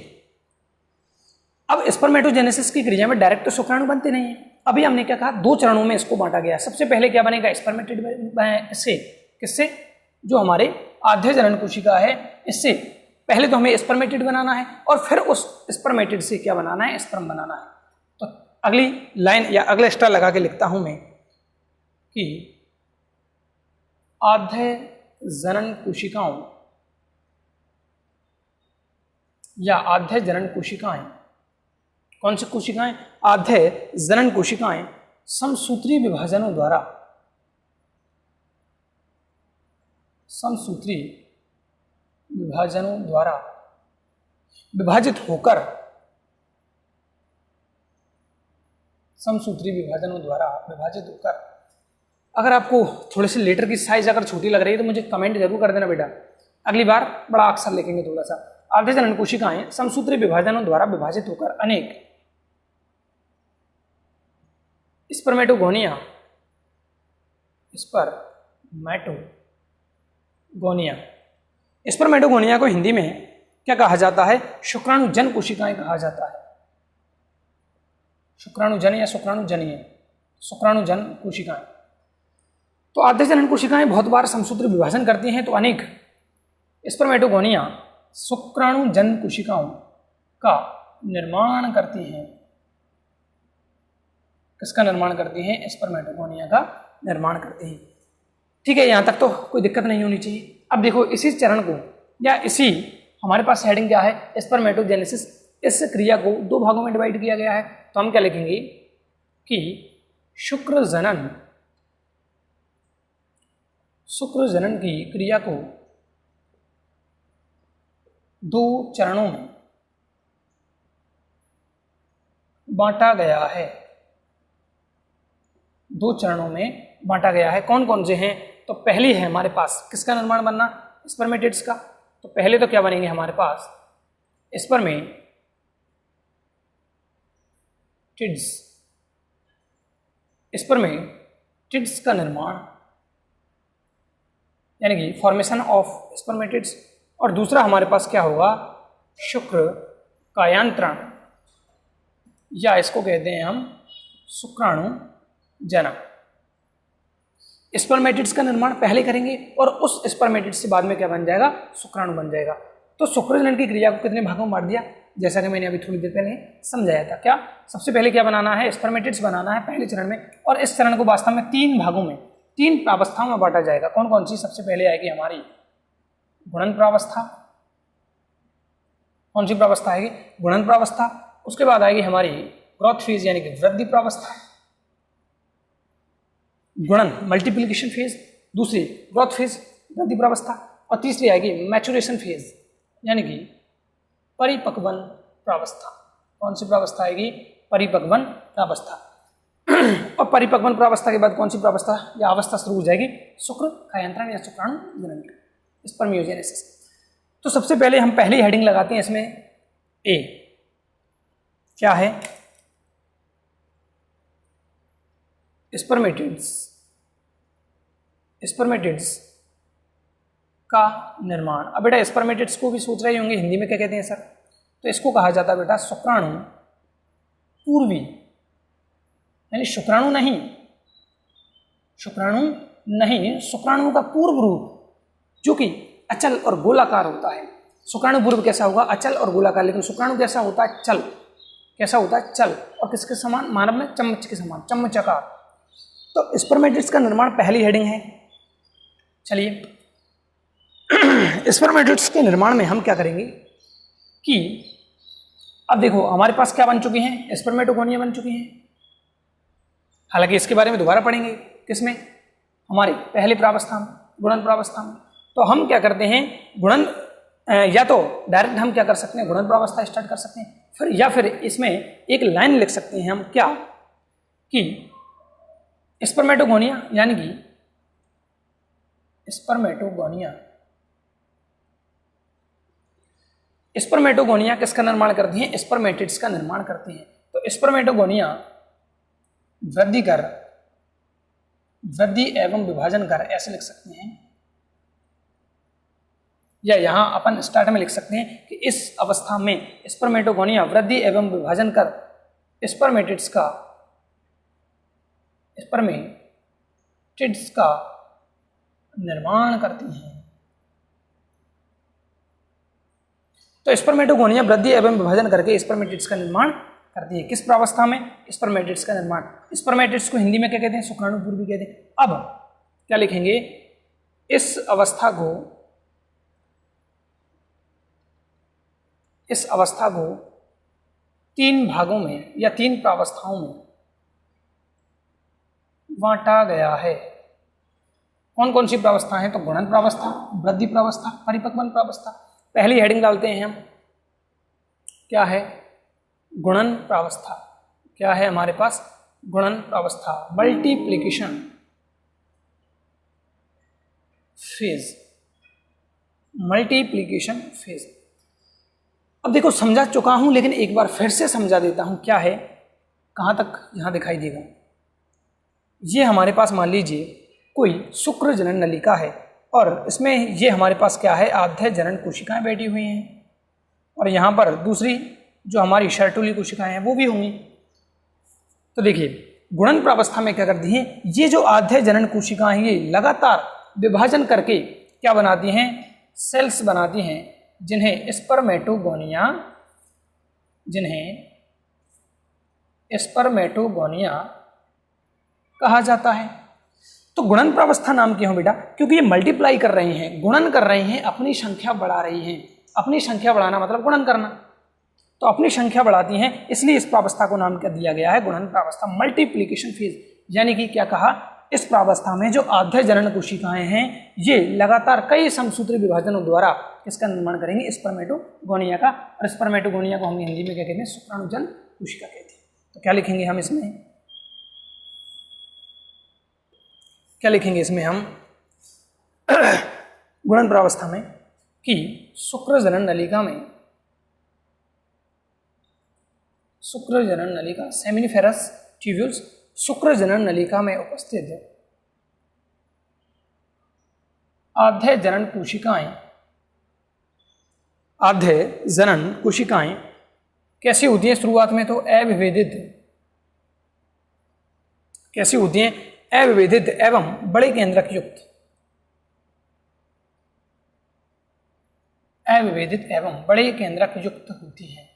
अब स्पर्मेटोजेनेसिस की क्रिया में डायरेक्ट तो शुक्राणु बनते नहीं है। अभी हमने क्या कहा? 2 चरणों में इसको बांटा गया। सबसे पहले क्या बनेगा? स्पर्मेटिड से, किससे? जो हमारे आद्य जनन कोशिका है, इससे पहले तो हमें स्पर्मेटिड बनाना है और फिर उस स्पर्मेटिड से क्या बनाना है? स्पर्म बनाना है। तो अगली लाइन या अगला स्टार लगा के लिखता हूं मैं कि आद्य जनन कोशिकाओं या आद्य जनन कोशिकाएं, कौन सी कोशिकाएं? आद्य जनन कोशिकाएं समसूत्री विभाजनों द्वारा, समसूत्री विभाजनों द्वारा विभाजित होकर, समसूत्री विभाजनों द्वारा विभाजित होकर, अगर आपको थोड़े से लेटर की साइज अगर छोटी लग रही है तो मुझे कमेंट जरूर कर देना बेटा, अगली बार बड़ा अक्षर लिखेंगे थोड़ा सा। आद्य जनन कोशिकाएं समसूत्री विभाजनों द्वारा विभाजित होकर अनेक स्पर्मेटोगोनिया, स्पर्मेटोगोनिया, स्पर्मेटोगोनिया को हिंदी में क्या कहा जाता है? शुक्राणुजन कोशिकाएं कहा जाता है। शुक्राणुजन या शुक्राणुजनीय, शुक्राणुजन कोशिकाएं। तो आद्य जनन कोशिकाएं बहुत बार समसूत्री विभाजन करती हैं, तो अनेक स्पर्मेटोगोनिया शुक्राणुजन कोशिकाओं का निर्माण करती हैं। किसका निर्माण करती हैं? स्पर्मेटोगोनिया का निर्माण करती हैं। ठीक है, यहां तक तो कोई दिक्कत नहीं होनी चाहिए। अब देखो, इसी चरण को या इसी हमारे पास हेडिंग क्या है? स्पर्मेटोजेनेसिस। इस क्रिया को 2 भागों में डिवाइड किया गया है। तो हम क्या लिखेंगे कि शुक्रजनन, शुक्रजनन की क्रिया को 2 चरणों में बांटा गया है। 2 चरणों में बांटा गया है। कौन कौन से हैं? तो पहली है हमारे पास किसका निर्माण बनना? स्पर्मेटिड्स का। तो पहले तो क्या बनेंगे हमारे पास? स्पर्मेटिड्स, स्पर्मेटिड्स का निर्माण यानी कि फॉर्मेशन ऑफ स्पर्मेटिड्स। और दूसरा हमारे पास क्या होगा? शुक्र कायांतरण, या इसको कहते हैं हम शुक्राणु जनन। स्पर्मेटिड्स का निर्माण पहले करेंगे और उस स्पर्मेटिड्स से बाद में क्या बन जाएगा? शुक्राणु बन जाएगा। तो शुक्रजनन की क्रिया को कितने भागों में बांट दिया? जैसा कि मैंने अभी थोड़ी देर पहले समझाया था। क्या? सबसे पहले क्या बनाना है? स्पर्मेटिड्स बनाना है पहले चरण में, और इस चरण को वास्तव में 3 भागों में, 3 प्रावस्थाओं में बांटा जाएगा। कौन कौन सी? सबसे पहले आएगी हमारी गुणन प्रावस्था। कौन सी प्रावस्था आएगी? गुणन प्रावस्था। उसके बाद आएगी हमारी ग्रोथ फेज यानी कि वृद्धि प्रावस्था, गुणन मल्टीप्लिकेशन फेज, दूसरी ग्रोथ फेज वृद्धि प्रावस्था, और तीसरी आएगी मैचुरेशन फेज यानी कि परिपक्वन प्रावस्था। कौन सी प्रावस्था आएगी? परिपक्वन प्रावस्था। और परिपक्वन प्रावस्था के बाद कौन सी प्रावस्था या अवस्था शुरू हो जाएगी? शुक्र कायांतरण या शुक्राणु जनन, स्पर्मियोजेनेसिस। तो सबसे पहले हम पहली हेडिंग लगाते हैं इसमें, ए क्या है? स्पर्मेटिड्स का निर्माण। अब बेटा स्पर्मेटिड्स को भी सोच रहे होंगे हिंदी में क्या कहते हैं सर? तो इसको कहा जाता है बेटा शुक्राणु पूर्वी, यानी शुक्राणु नहीं, शुक्राणु का पूर्व रूप जो कि अचल और गोलाकार होता है। शुक्राणु पूर्व कैसा होगा? अचल और गोलाकार। लेकिन शुक्राणु कैसा होता है? चल। कैसा होता है? चल। और किसके समान? मानव में चम्मच के समान, चम्मचाकार। तो स्पर्मेटिड्स का निर्माण पहली हेडिंग है। चलिए स्पर्मेटिड्स के निर्माण में हम क्या करेंगे कि अब देखो हमारे पास क्या बन चुकी हैं? स्पर्मेटोगोनिया बन चुकी हैं। हालांकि इसके बारे में दोबारा पढ़ेंगे, किसमें, हमारे पहले प्रावस्था में, गुणन प्रावस्था में। तो हम क्या करते हैं, गुणन या तो डायरेक्ट हम क्या कर सकते हैं, गुणन प्रावस्था स्टार्ट कर सकते हैं, फिर या फिर इसमें एक लाइन लिख सकते हैं हम क्या, कि स्पर्मेटोगोनिया यानी कि स्पर्मेटोगोनिया किसका निर्माण करती हैं, स्पर्मेटिड्स का निर्माण करती हैं। तो स्पर्मेटोगोनिया वृद्धि एवं विभाजन कर, ऐसे लिख सकते हैं, या यहां अपन स्टार्ट में लिख सकते हैं कि इस अवस्था में स्पर्मेटोगोनिया वृद्धि एवं विभाजन कर स्पर्मेटिड्स का निर्माण करती हैं। तो स्पर्मेटोगोनिया वृद्धि एवं विभाजन करके स्पर्मेटिड्स का निर्माण करती है। किस प्रावस्था में, स्पर्मेटिड्स का निर्माण। स्पर्मेटिड्स को हिंदी में क्या कहते हैं, शुक्राणुपूर्व भी कहते हैं। अब क्या लिखेंगे, इस अवस्था को 3 भागों में या 3 प्रावस्थाओं में बांटा गया है। कौन कौन सी प्रावस्था है, तो गुणन प्रावस्था, वृद्धि प्रावस्था, परिपक्वन प्रावस्था। पहली हेडिंग डालते हैं हम, क्या है, गुणन प्रावस्था। क्या है हमारे पास, गुणन प्रावस्था, मल्टीप्लिकेशन फेज। अब देखो समझा चुका हूं, लेकिन एक बार फिर से समझा देता हूं क्या है, कहां तक यहां दिखाई देगा। ये हमारे पास मान लीजिए कोई शुक्र जनन नलिका है, और इसमें ये हमारे पास क्या है, आद्य जनन कोशिकाएं बैठी हुई हैं, और यहाँ पर दूसरी जो हमारी शर्टुली कोशिकाएं हैं वो भी होंगी। तो देखिए गुणन प्रावस्था में क्या करती हैं, ये जो आद्य जनन कोशिकाएं हैं ये लगातार विभाजन करके क्या बनाती हैं, सेल्स बनाती हैं, जिन्हें स्पर्मेटोगोनिया कहा जाता है। तो गुणन प्रावस्था नाम क्यों बेटा, क्योंकि ये मल्टीप्लाई कर रही हैं, गुणन कर रही हैं, अपनी संख्या बढ़ा रही हैं। अपनी संख्या बढ़ाना मतलब गुणन करना, तो अपनी संख्या बढ़ाती हैं, इसलिए इस प्रावस्था को नाम क्या दिया गया है, गुणन प्रावस्था, मल्टीप्लिकेशन फेज। यानी कि क्या कहा, इस प्रावस्था में जो आद्य जनन कोशिकाएं हैं ये लगातार कई समसूत्री विभाजनों द्वारा किसका निर्माण करेंगे, स्पर्मेटोगोनिया का। और स्पर्मेटोगोनिया को हम हिंदी में क्या कहते हैं, शुक्राणुजन कोशिका कहते हैं। तो क्या लिखेंगे हम इसमें, क्या लिखेंगे इसमें हम गुणन प्रावस्था में, कि शुक्र जनन नलिका सेमिनिफेरस ट्यूब्यूल्स, शुक्र जनन नलिका में उपस्थित आद्य जनन कोशिकाएं कैसी होती हैं, शुरुआत में तो अविभेदित, कैसी होती हैं, अविभेदित एवं बड़े केंद्रक युक्त, अविभेदित एवं बड़े केंद्रक युक्त होती है।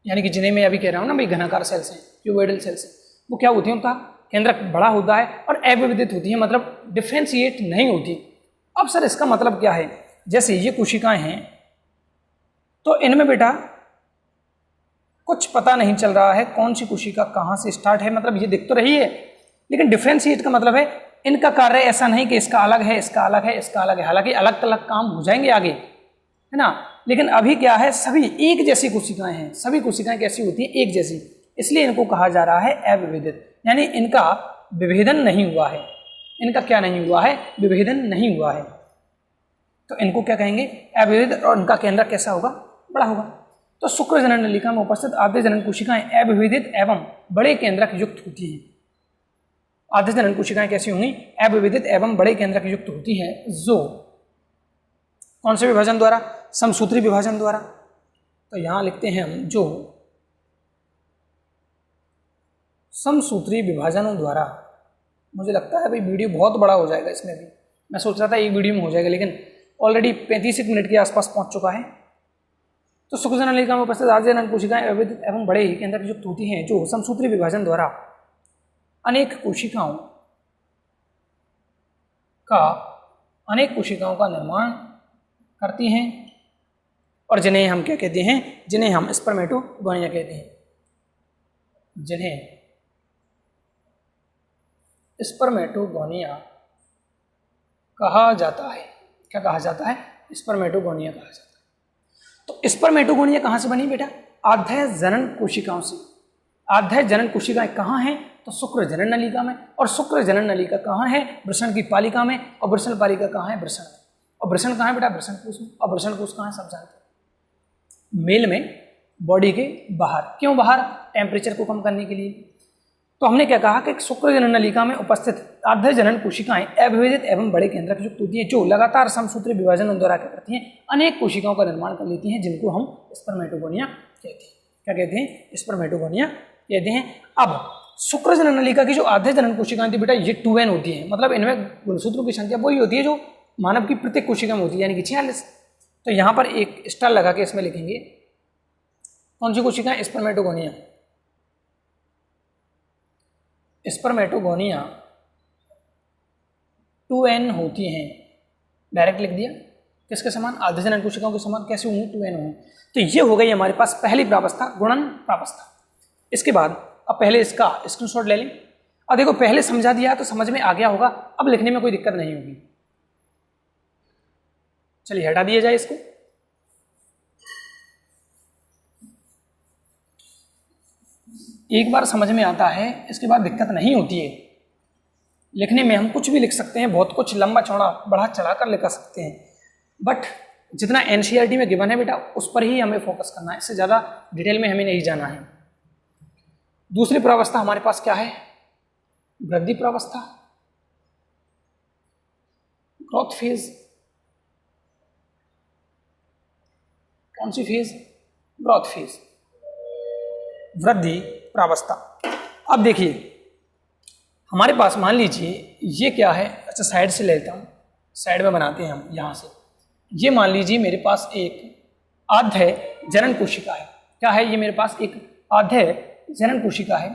यानी कि जिन्हें मैं अभी कह रहा हूं ना भाई घनाकार सेल्स हैं, क्यूबोइडल सेल्स हैं, वो क्या होती है, उनका केंद्रक बड़ा होता है और अविभेदित होती है, मतलब डिफ्रेंशिएट नहीं होती। अब सर इसका मतलब क्या है, जैसे ये कोशिकाएं हैं तो इनमें बेटा कुछ पता नहीं चल रहा है कौन सी कोशिका कहाँ से स्टार्ट है, मतलब ये दिख तो रही है, लेकिन डिफ्रेंशिएट का मतलब है इनका कार्य ऐसा नहीं कि इसका अलग है, इसका अलग है, इसका अलग है। हालांकि अलग अलग काम हो जाएंगे आगे, है ना, लेकिन अभी क्या है, सभी एक जैसी कोशिकाएं हैं। सभी कोशिकाएं कैसी होती हैं, एक जैसी, इसलिए इनको कहा जा रहा है अविभेदित, यानी इनका विभेदन नहीं हुआ है। इनका क्या नहीं हुआ है, विभेदन नहीं हुआ है, तो इनको क्या कहेंगे, अविभेदित। और इनका केंद्र कैसा होगा, बड़ा होगा। तो शुक्र जनन नलिका में उपस्थित आद्य जनन कोशिकाएं अविभेदित एवं बड़े केंद्रक युक्त होती हैं। आद्य जनन कोशिकाएं कैसी होंगी, अविभेदित एवं बड़े केंद्रक युक्त होती हैं, जो कौन से विभाजन द्वारा, समसूत्री विभाजन द्वारा। तो यहां लिखते हैं हम, जो समसूत्री विभाजनों द्वारा। मुझे लगता है भाई वीडियो बहुत बड़ा हो जाएगा इसमें भी, मैं सोच रहा था एक वीडियो में हो जाएगा, लेकिन ऑलरेडी 35 मिनट के आसपास पहुंच चुका है। तो शुक्र जनन नलिका में उपस्थित आद्य जनन कोशिकाएं अविभेदित एवं बड़े केंद्रक युक्त होती हैं, जो समसूत्री विभाजन द्वारा अनेक कोशिकाओं का निर्माण करती हैं, और जिन्हें हम क्या कहते हैं, जिन्हें हम स्पर्मेटोगोनिया कहते हैं, जिन्हें स्पर्मेटोगोनिया कहा जाता है। क्या कहा जाता है? स्पर्मेटोगोनिया कहा जाता है। तो स्पर्मेटोगोनिया कहाँ से बनी बेटा? आद्य जनन कोशिकाओं से। आद्य जनन कोशिकाएं कहाँ हैं? तो शुक्र जनन नलिका में। और शुक्र जनन नलिका कहाँ है? वृषण की पालिका में। और वृषण पालिका कहाँ है? वृषण में। और वृषण कहाँ है बेटा? वृषण कोश में। और वृषण कोश कहाँ है? सब जानते हैं, मेल में, बॉडी के बाहर। क्यों बाहर? टेम्परेचर को कम करने के लिए। तो हमने क्या कहा कि शुक्र जनन नलिका में उपस्थित आद्य जनन कोशिकाएं अविभजित एवं बड़े केंद्रक युक्त होती हैं, जो लगातार समसूत्री विभाजन द्वारा क्या करती हैं? अनेक कोशिकाओं का निर्माण कर लेती हैं, जिनको हम स्पर्मेटोगोनिया कहते हैं। क्या कहते हैं? स्पर्मेटोगोनिया कहते हैं। अब शुक्र जनन नलिका की जो आद्य जनन कोशिकाएं थी बेटा, ये 2n होती हैं। मतलब इनमें गुणसूत्रों की संख्या वही होती है जो मानव की प्रत्येक कोशिका में होती है, यानी कि 46। तो यहाँ पर एक स्टार लगा के इसमें लिखेंगे कौन सी कोशिकाएं? स्पर्मेटोगोनिया। स्पर्मेटोगोनिया 2n होती हैं। डायरेक्ट लिख दिया। किसके समान? आद्य जनन कोशिकाओं के समान। कैसे होंगी? 2n होंगी। तो ये हो गई हमारे पास पहली प्रावस्था, गुणन प्रावस्था। इसके बाद अब पहले इसका स्क्रीनशॉट ले लें। अब देखो, पहले समझा दिया तो समझ में आ गया होगा, अब लिखने में कोई दिक्कत नहीं होगी। चलिए हटा दिया जाए इसको। एक बार समझ में आता है, इसके बाद दिक्कत नहीं होती है। लिखने में हम कुछ भी लिख सकते हैं, बहुत कुछ लंबा चौड़ा बढ़ा चढ़ा कर लिख सकते हैं, बट जितना एनसीईआरटी में गिवन है बेटा, उस पर ही हमें फोकस करना है। इससे ज़्यादा डिटेल में हमें नहीं जाना है। दूसरी प्रावस्था हमारे पास क्या है? वृद्धि प्रावस्था, ग्रोथ फेज। कौन सी फेज? ग्रोथ फेज, वृद्धि प्रावस्था। अब देखिए हमारे पास, मान लीजिए ये क्या है? अच्छा साइड से लेता हूँ, साइड में बनाते हैं हम यहाँ से। ये मान लीजिए मेरे पास एक आद्य जनन कोशिका है। क्या है? ये मेरे पास एक आद्य जनन कोशिका है।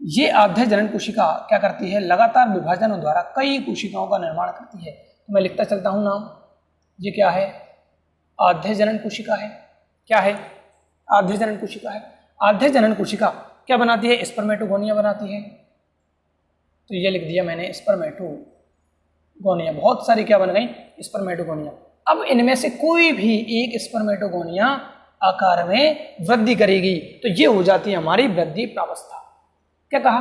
ये आद्य जनन कोशिका क्या करती है? लगातार विभाजन द्वारा कई कोशिकाओं का निर्माण करती है। तो मैं लिखता चलता हूँ नाम। ये क्या है? आद्य जनन कोशिका है। क्या है? आद्य जनन कोशिका है। आद्य जनन कोशिका क्या बनाती है? स्पर्मेटोगोनिया बनाती है। तो ये लिख दिया मैंने, स्पर्मेटोगोनिया। बहुत सारी क्या बन गई? स्पर्मेटोगोनिया। अब इनमें से कोई भी एक स्पर्मेटोगोनिया आकार में वृद्धि करेगी, तो ये हो जाती है हमारी वृद्धि प्रावस्था। क्या कहा?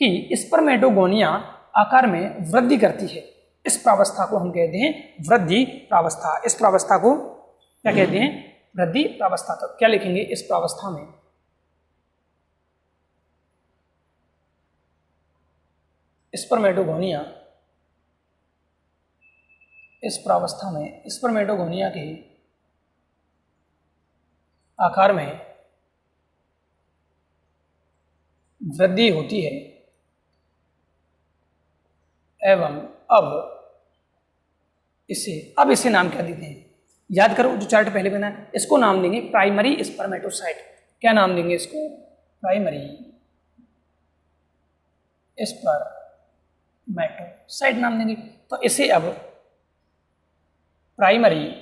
कि स्पर्मेटोगोनिया आकार में वृद्धि करती है। इस प्रावस्था को हम कहते हैं वृद्धि प्रावस्था। इस प्रावस्था को क्या कहते हैं? वृद्धि प्रावस्था। तो क्या लिखेंगे इस प्रावस्था में? स्पर्मेटोगोनिया, इस प्रावस्था में स्पर्मेटोगोनिया के आकार में वृद्धि होती है एवं अब इसे नाम क्या देते हैं? याद करो, जो चार्ट पहले बना है, इसको नाम देंगे प्राइमरी स्पर्मेटोसाइट। क्या नाम देंगे इसको? प्राइमरी स्पर्मेटोसाइट नाम देंगे। तो इसे अब प्राइमरी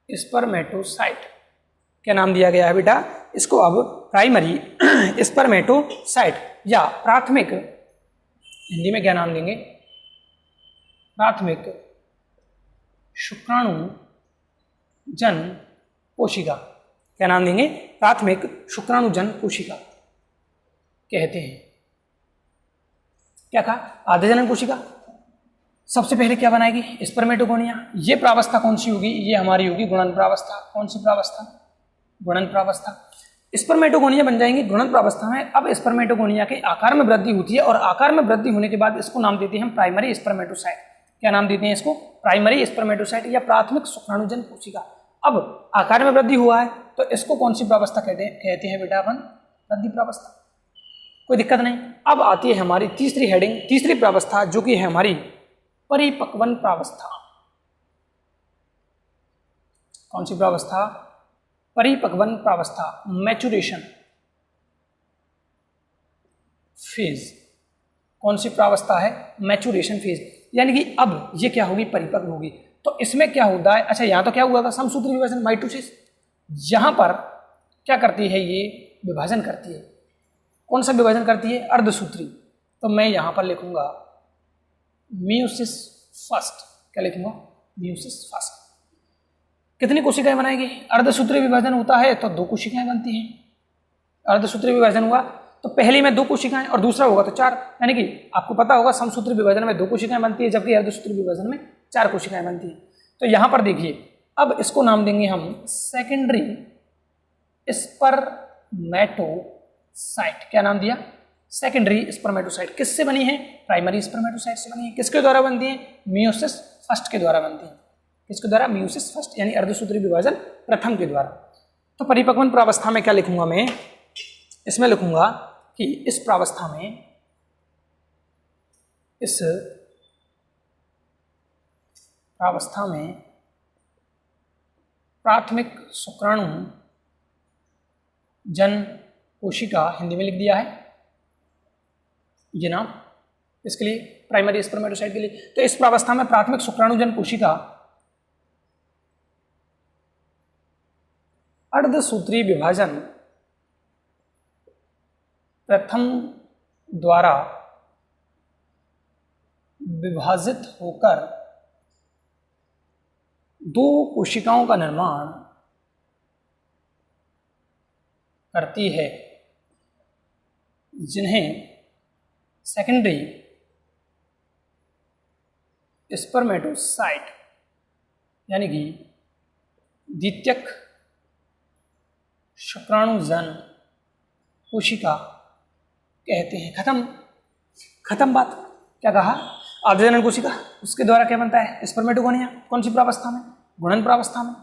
स्पर्मेटोसाइट क्या नाम दिया गया है बेटा? इसको अब प्राइमरी स्पर्मेटोसाइट या प्राथमिक, हिंदी में क्या नाम देंगे? प्राथमिक शुक्राणु जन कोशिका। क्या नाम देंगे? प्राथमिक शुक्राणु जन कोशिका कहते हैं। क्या कहा? आद्य जनन कोशिका सबसे पहले क्या बनाएगी? स्पर्मेटोगोनिया। ये प्रावस्था कौन सी होगी? ये हमारी होगी गुणन प्रावस्था। कौन सी प्रावस्था? गुणन प्रावस्था। स्पर्मेटोगोनिया बन जाएंगे गुणन प्रावस्था में। अब स्पर्मेटोगोनिया के आकार में वृद्धि होती है और आकार में वृद्धि होने के बाद इसको नाम देते हैं हम प्राइमरी स्पर्मेटोसाइट। क्या नाम देते हैं इसको? प्राइमरी स्पर्मेटोसाइट या प्राथमिक शुक्राणुजन कोशिका। अब आकार में वृद्धि हुआ है तो इसको कौन सी प्रावस्था कहते हैं बेटा? अपन वृद्धि प्रावस्था। कोई दिक्कत नहीं। अब आती है हमारी तीसरी हेडिंग, तीसरी प्रावस्था, जो कि है हमारी परिपक्वन प्रावस्था। कौन सी प्रावस्था? परिपक्वन प्रावस्था, मैचुरेशन फेज। कौन सी प्रावस्था है? Maturation phase. यानी कि अब ये क्या होगी? परिपक्व होगी। तो इसमें क्या होता है? अच्छा यहाँ तो क्या हुआ था? समसूत्री विभाजन, माइटोसिस। यहाँ पर क्या करती है? ये विभाजन करती है। कौन सा विभाजन करती है? अर्धसूत्री। तो मैं यहाँ पर लिखूंगा मियोसिस फर्स्ट। क्या लिखूंगा? Meiosis first. कितनी कोशिकाएं बनाएगी? अर्धसूत्री विभाजन होता है तो 2 कोशिकाएं बनती हैं। अर्धसूत्री विभाजन हुआ तो पहली में 2 कोशिकाएं और दूसरा होगा तो 4, यानी कि आपको पता होगा समसूत्री विभाजन में 2 कोशिकाएं बनती है जबकि अर्धसूत्री विभाजन में 4 कोशिकाएं बनती है। तो यहां पर देखिए, अब इसको नाम देंगे हम सेकेंडरी स्पर्मेटोसाइट। क्या नाम दिया? Secondary spermatocyte. किससे बनी है? प्राइमरी स्पर्मेटोसाइट से बनी है। किसके द्वारा बनती है? मियोसिस फर्स्ट के द्वारा बनती है। किसके द्वारा? मियोसिस फर्स्ट, यानी अर्धसूत्री विभाजन प्रथम के द्वारा। तो परिपक्वन प्रावस्था में क्या लिखूंगा मैं? इसमें लिखूंगा कि इस प्रावस्था में प्राथमिक शुक्राणु जन कोशिका, हिंदी में लिख दिया है ये नाम इसके लिए, प्राइमरी स्पर्मेटोसाइट के लिए। तो इस प्रावस्था में प्राथमिक शुक्राणु जन कोशिका अर्धसूत्री विभाजन प्रथम द्वारा विभाजित होकर 2 कोशिकाओं का निर्माण करती है, जिन्हें सेकेंडरी स्पर्मेटोसाइट यानी कि द्वितीयक शुक्राणुजन कोशिका कहते हैं। खत्म बात। क्या कहा? आद्यजनन कोशिका, उसके द्वारा क्या बनता है? स्पर्मेटोगोनिया। कौन सी प्रावस्था में? गुणन प्रावस्था में।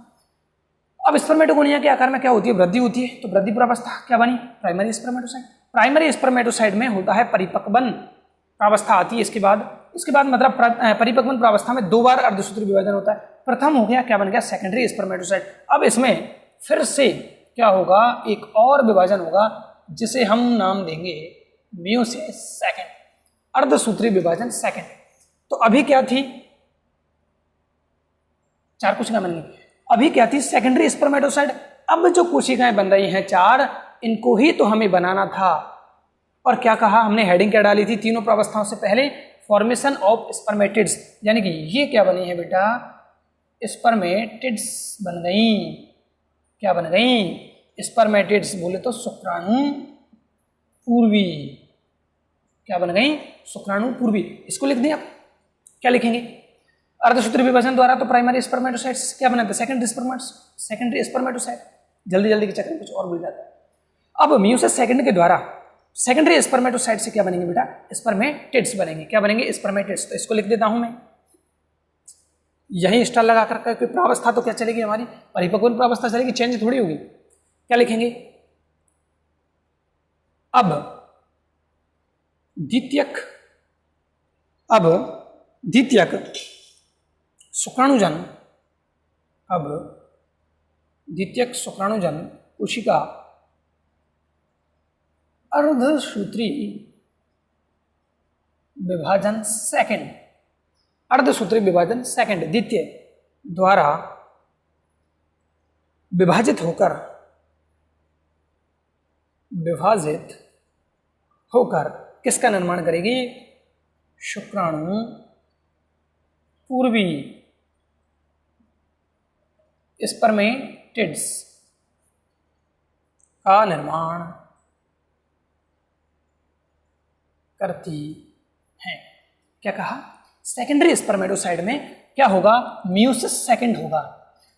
अब स्पर्मेटोगोनिया के आकार में क्या होती है? वृद्धि होती है। तो वृद्धि प्रावस्था क्या बनी? Primary spermatocyte. प्राइमरी स्पर्मेटोसाइट में होता है परिपक्वन प्रावस्था आती है। इसके बाद मतलब परिपक्वन प्रावस्था में 2 बार अर्धसूत्री विभाजन होता है। प्रथम हो गया, क्या बन गया? Secondary spermatocyte. अब इसमें फिर से क्या होगा? एक और विभाजन होगा जिसे हम नाम देंगे मियोसिस सेकंड, अर्धसूत्री विभाजन सेकंड। तो अभी क्या थी? 4 कोशिकाएं बन गई। अभी क्या थी? Secondary spermatocyte. अब जो कोशिकाएं बन रही हैं 4, इनको ही तो हमें बनाना था। और क्या कहा हमने? हेडिंग क्या डाली थी तीनों प्रावस्थाओं से पहले? फॉर्मेशन ऑफ स्पर्मेटिड्स, यानी कि ये क्या बनी है बेटा? स्पर्मेटिड्स बन गई। क्या बन गई? स्पर्मेटिड्स बोले तो शुक्राणु पूर्वी। क्या बन गई? शुक्राणु पूर्वी। इसको लिख दिया। क्या लिखेंगे? अर्धसूत्री विभाजन द्वारा तो प्राइमरी स्पर्मेटोसाइट क्या बनाते हैं? Secondary spermatocyte. जल्दी के चक्कर में कुछ और भूल जाता है। अब मियोसिस सेकंड के द्वारा सेकेंडरी स्पर्मेटोसाइट से क्या बनेंगे बेटा? स्पर्मेटिड्स बनेंगे। क्या बनेंगे? स्पर्मेटिड्स। तो इसको लिख देता हूं मैं, यही स्टार लगा कर। प्रावस्था तो क्या चलेगी हमारी? परिपक्वन प्रावस्था चलेगी, चेंज थोड़ी होगी। क्या लिखेंगे? अब द्वितीयक शुक्राणुजन कोशिका अर्धसूत्री विभाजन सेकंड द्वितीय द्वारा विभाजित होकर किसका निर्माण करेगी? शुक्राणु पूर्वी स्पर्मेटिड्स का निर्माण करती हैं। क्या कहा? सेकेंडरी स्पर्मेटोसाइट में क्या होगा? मियोसिस सेकंड होगा।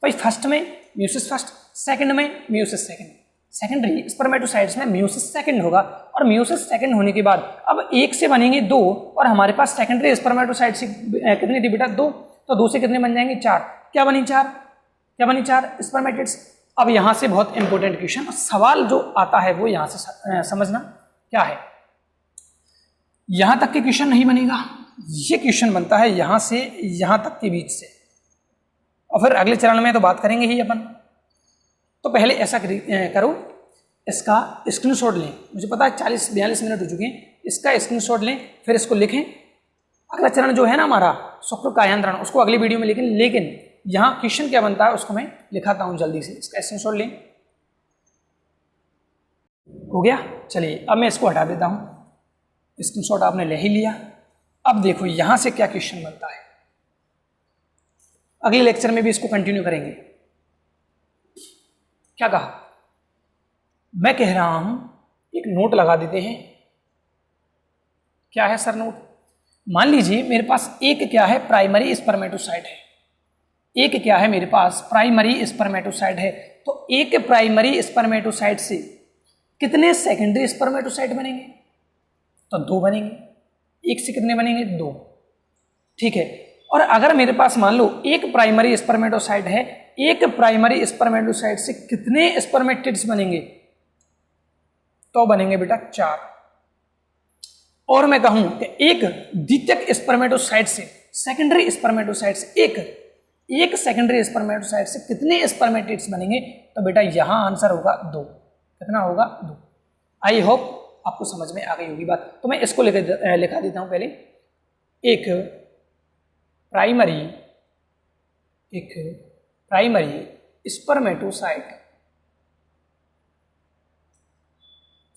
भाई फर्स्ट में मियोसिस फर्स्ट, सेकंड में मियोसिस सेकंड। सेकेंडरी स्पर्मेटोसाइट्स में मियोसिस सेकंड होगा। और मियोसिस सेकंड होने के बाद अब 1 से बनेंगे 2, और हमारे पास सेकेंडरी स्पर्मेटोसाइट से कितनी थी बेटा? 2। तो 2 से कितने बन जाएंगे? 4। क्या बनी? 4 स्पर्मेटिड्स। अब यहां से बहुत इंपॉर्टेंट क्वेश्चन, सवाल जो आता है वो यहां से समझना क्या है। यहां तक के क्वेश्चन नहीं बनेगा, ये क्वेश्चन बनता है यहां से यहां तक के बीच से, और फिर अगले चरण में तो बात करेंगे ही अपन। तो पहले ऐसा करो, इसका स्क्रीनशॉट लें। मुझे पता है 40-42 मिनट हो चुके हैं। इसका स्क्रीनशॉट लें, फिर इसको लिखें। अगला चरण जो है ना हमारा शुक्र कायांतरण, उसको अगली वीडियो में लिखें। लेकिन यहाँ क्वेश्चन क्या बनता है उसको मैं लिखाता हूँ जल्दी से। इसका स्क्रीनशॉट लें। हो गया। चलिए अब मैं इसको हटा देता हूँ, स्क्रीनशॉट आपने ले ही लिया। अब देखो यहाँ से क्या क्वेश्चन बनता है, अगले लेक्चर में भी इसको कंटिन्यू करेंगे। क्या कहा, मैं कह रहा हूं एक नोट लगा देते हैं। क्या है सर नोट? मान लीजिए मेरे पास एक क्या है, प्राइमरी स्पर्मेटोसाइट है। एक क्या है मेरे पास, प्राइमरी स्पर्मेटोसाइट है। तो एक प्राइमरी स्पर्मेटोसाइट से कितने सेकेंडरी स्पर्मेटोसाइट बनेंगे? तो 2 बनेंगे। एक से कितने बनेंगे? 2। ठीक है। और अगर मेरे पास मान लो एक प्राइमरी स्पर्मेटोसाइट है, एक प्राइमरी स्पर्मेटोसाइट से कितने स्पर्मेटिड्स बनेंगे? तो बनेंगे बेटा 4। और मैं कहूं कि एक द्वितीयक स्पर्मेटोसाइट से, सेकेंडरी स्पर्मेटोसाइट से एक सेकेंडरी स्पर्मेटोसाइट से कितने स्पर्मेटिड्स बनेंगे? तो बेटा यहां आंसर होगा 2। कितना होगा? 2। आई होप आपको समझ में आ गई होगी बात। तो मैं इसको लिखा देता हूं पहले। एक प्राइमरी स्पर्मेटोसाइट,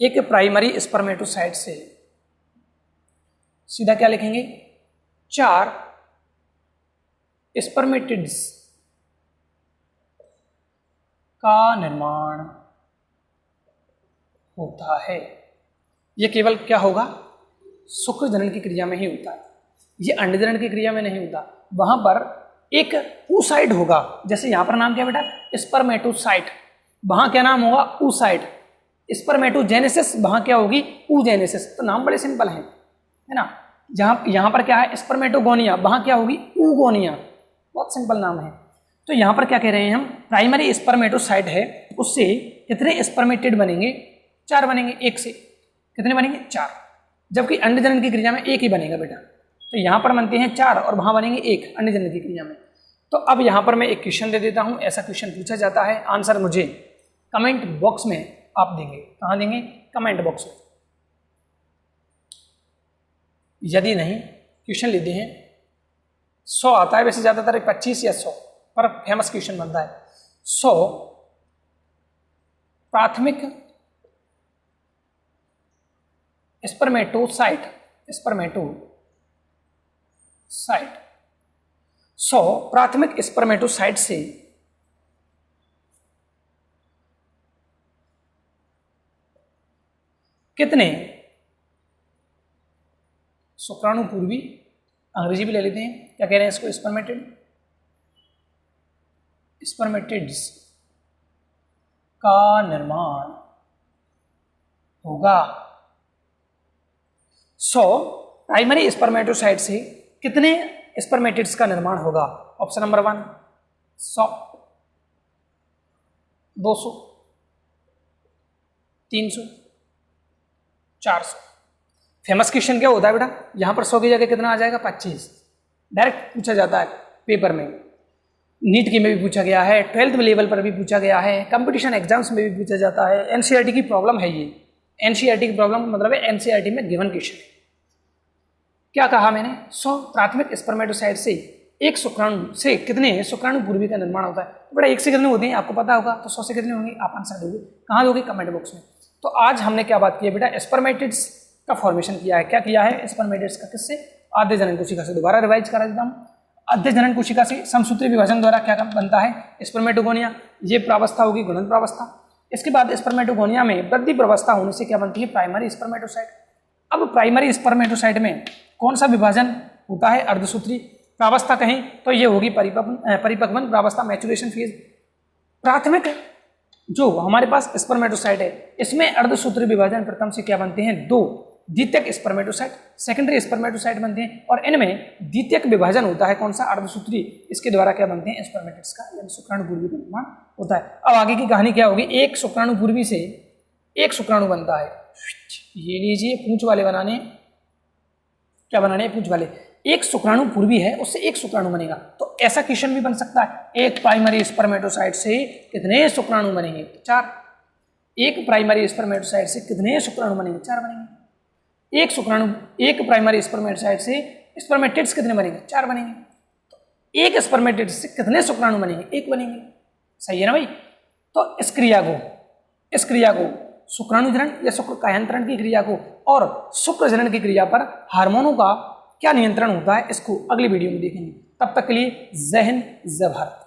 एक प्राइमरी स्पर्मेटोसाइट से सीधा क्या लिखेंगे? 4 स्पर्मेटिड्स का निर्माण होता है। यह केवल क्या होगा? शुक्र जनन की क्रिया में ही होता है, ये अंड जनन की क्रिया में नहीं होता। वहां पर एक oocyte होगा, जैसे यहां पर नाम क्या बेटा? स्पर्मेटोसाइट। वहां क्या नाम होगा? oocyte। स्पर्मेटोजेनेसिस वहां क्या होगी? oogenesis। तो नाम बड़े सिंपल हैं, है ना। यहां पर क्या है? स्पर्मेटोगोनिया, वहां क्या होगी? oogonia। बहुत सिंपल नाम है। तो यहां पर क्या कह रहे हैं हम? प्राइमरी स्पर्मेटोसाइट है, उससे कितने स्पर्मेटिड बनेंगे? 4 बनेंगे। एक से कितने बनेंगे? 4। जबकि अंड जनन की क्रिया में एक ही बनेगा बेटा। तो यहां पर बनते हैं 4 और वहां बनेंगे 1 अंड जनन की क्रिया में। तो अब यहां पर मैं एक क्वेश्चन दे देता हूं, ऐसा क्वेश्चन पूछा जाता है, आंसर मुझे कमेंट बॉक्स में आप देंगे। कहां देंगे? कमेंट बॉक्स में। यदि नहीं क्वेश्चन लेते हैं 100 आता है, वैसे ज्यादातर 25 या 100, पर फेमस क्वेश्चन बनता है। 100 प्राथमिक स्पर्मेटोसाइट 100 प्राथमिक स्पर्मेटोसाइट से कितने शुक्राणु पूर्वी, अंग्रेजी भी ले लेते हैं, क्या कह रहे हैं इसको? स्पर्मेटिड्स का निर्माण होगा। 100 प्राइमरी स्पर्मेटोसाइट से कितने स्पर्मेटिड्स का निर्माण होगा? Option number 1 100, 200, 300, 400। फेमस क्वेश्चन क्या होता है बेटा? यहां पर 100 की जगह कितना आ जाएगा? 25। डायरेक्ट पूछा जाता है पेपर में, नीट की में भी पूछा गया है, 12th लेवल पर भी पूछा गया है, कंपटीशन एग्जाम्स में भी पूछा जाता है। एनसीईआरटी की प्रॉब्लम है ये। एनसीईआरटी की प्रॉब्लम मतलब है एनसीईआरटी में गिवन क्वेश्चन है। क्या कहा मैंने? 100 प्राथमिक स्पर्मेटोसाइट से एक शुक्राणु से कितने शुक्राणु पूर्वी का निर्माण होता है? तो बेटा 1 से कितने होते हैं आपको पता होगा, तो 100 से कितने होंगे? आप आंसर दोगे। कहाँ दोगे? कमेंट बॉक्स में। तो आज हमने क्या बात की है बेटा? स्पर्मेटिड्स का फॉर्मेशन किया है। क्या किया है? स्पर्मेटिड्स का किससे? आद्य जनन कोशिका से। दोबारा रिवाइज करा देता हूँ। आद्य जनन कोशिका से समसूत्री विभाजन द्वारा क्या बनता है? स्पर्मेटोगोनिया। ये प्रावस्था होगी गुणन प्रावस्था। इसके बाद स्पर्मेटोगोनिया में वृद्धि प्रावस्था होने से क्या बनती है? Primary spermatocyte. अब प्राइमरी स्पर्मेटोसाइट में कौन सा विभाजन होता है? अर्धसूत्री प्रावस्था कहें तो ये होगी परिपक्वन प्रावस्था, मैचुरेशन फेज। प्राथमिक जो हमारे पास स्पर्मेटोसाइट है, इसमें अर्धसूत्री विभाजन प्रथम से क्या बनते हैं? 2 द्वितीयक स्पर्मेटोसाइट, सेकेंडरी स्पर्मेटोसाइट बनते हैं। और इनमें द्वितीयक विभाजन होता है कौन सा? अर्धसूत्री। इसके द्वारा क्या बनते हैं? स्पर्मेटिड्स का, यानी शुक्राणु पूर्वी का निर्माण होता है। अब आगे की कहानी क्या होगी? एक शुक्राणु पूर्वी से एक शुक्राणु बनता है। ये लीजिए पूंछ वाले बनाने, क्या बनाने हैं? पूंछ वाले। एक शुक्राणु पूर्वी है, उससे एक शुक्राणु बनेगा। तो ऐसा क्वेश्चन भी बन सकता है, एक प्राइमरी स्पर्मेटोसाइट से कितने शुक्राणु बनेंगे? 4। एक प्राइमरी स्पर्मेटोसाइट से कितने शुक्राणु बनेंगे? 4 बनेंगे। एक प्राइमरी स्पर्मेटोसाइट से स्पर्मेटिड्स कितने बनेंगे? 4 बनेंगे। तो एक स्पर्मेटिड्स से कितने शुक्राणु बनेंगे? 1 बनेंगे। सही है ना भाई? तो इस क्रिया को शुक्राणु जनन या शुक्र कायांतरण की क्रिया को और शुक्र जनन की क्रिया पर हार्मोनों का क्या नियंत्रण होता है, इसको अगली वीडियो में देखेंगे। तब तक के लिए जय हिंद, जय भारत।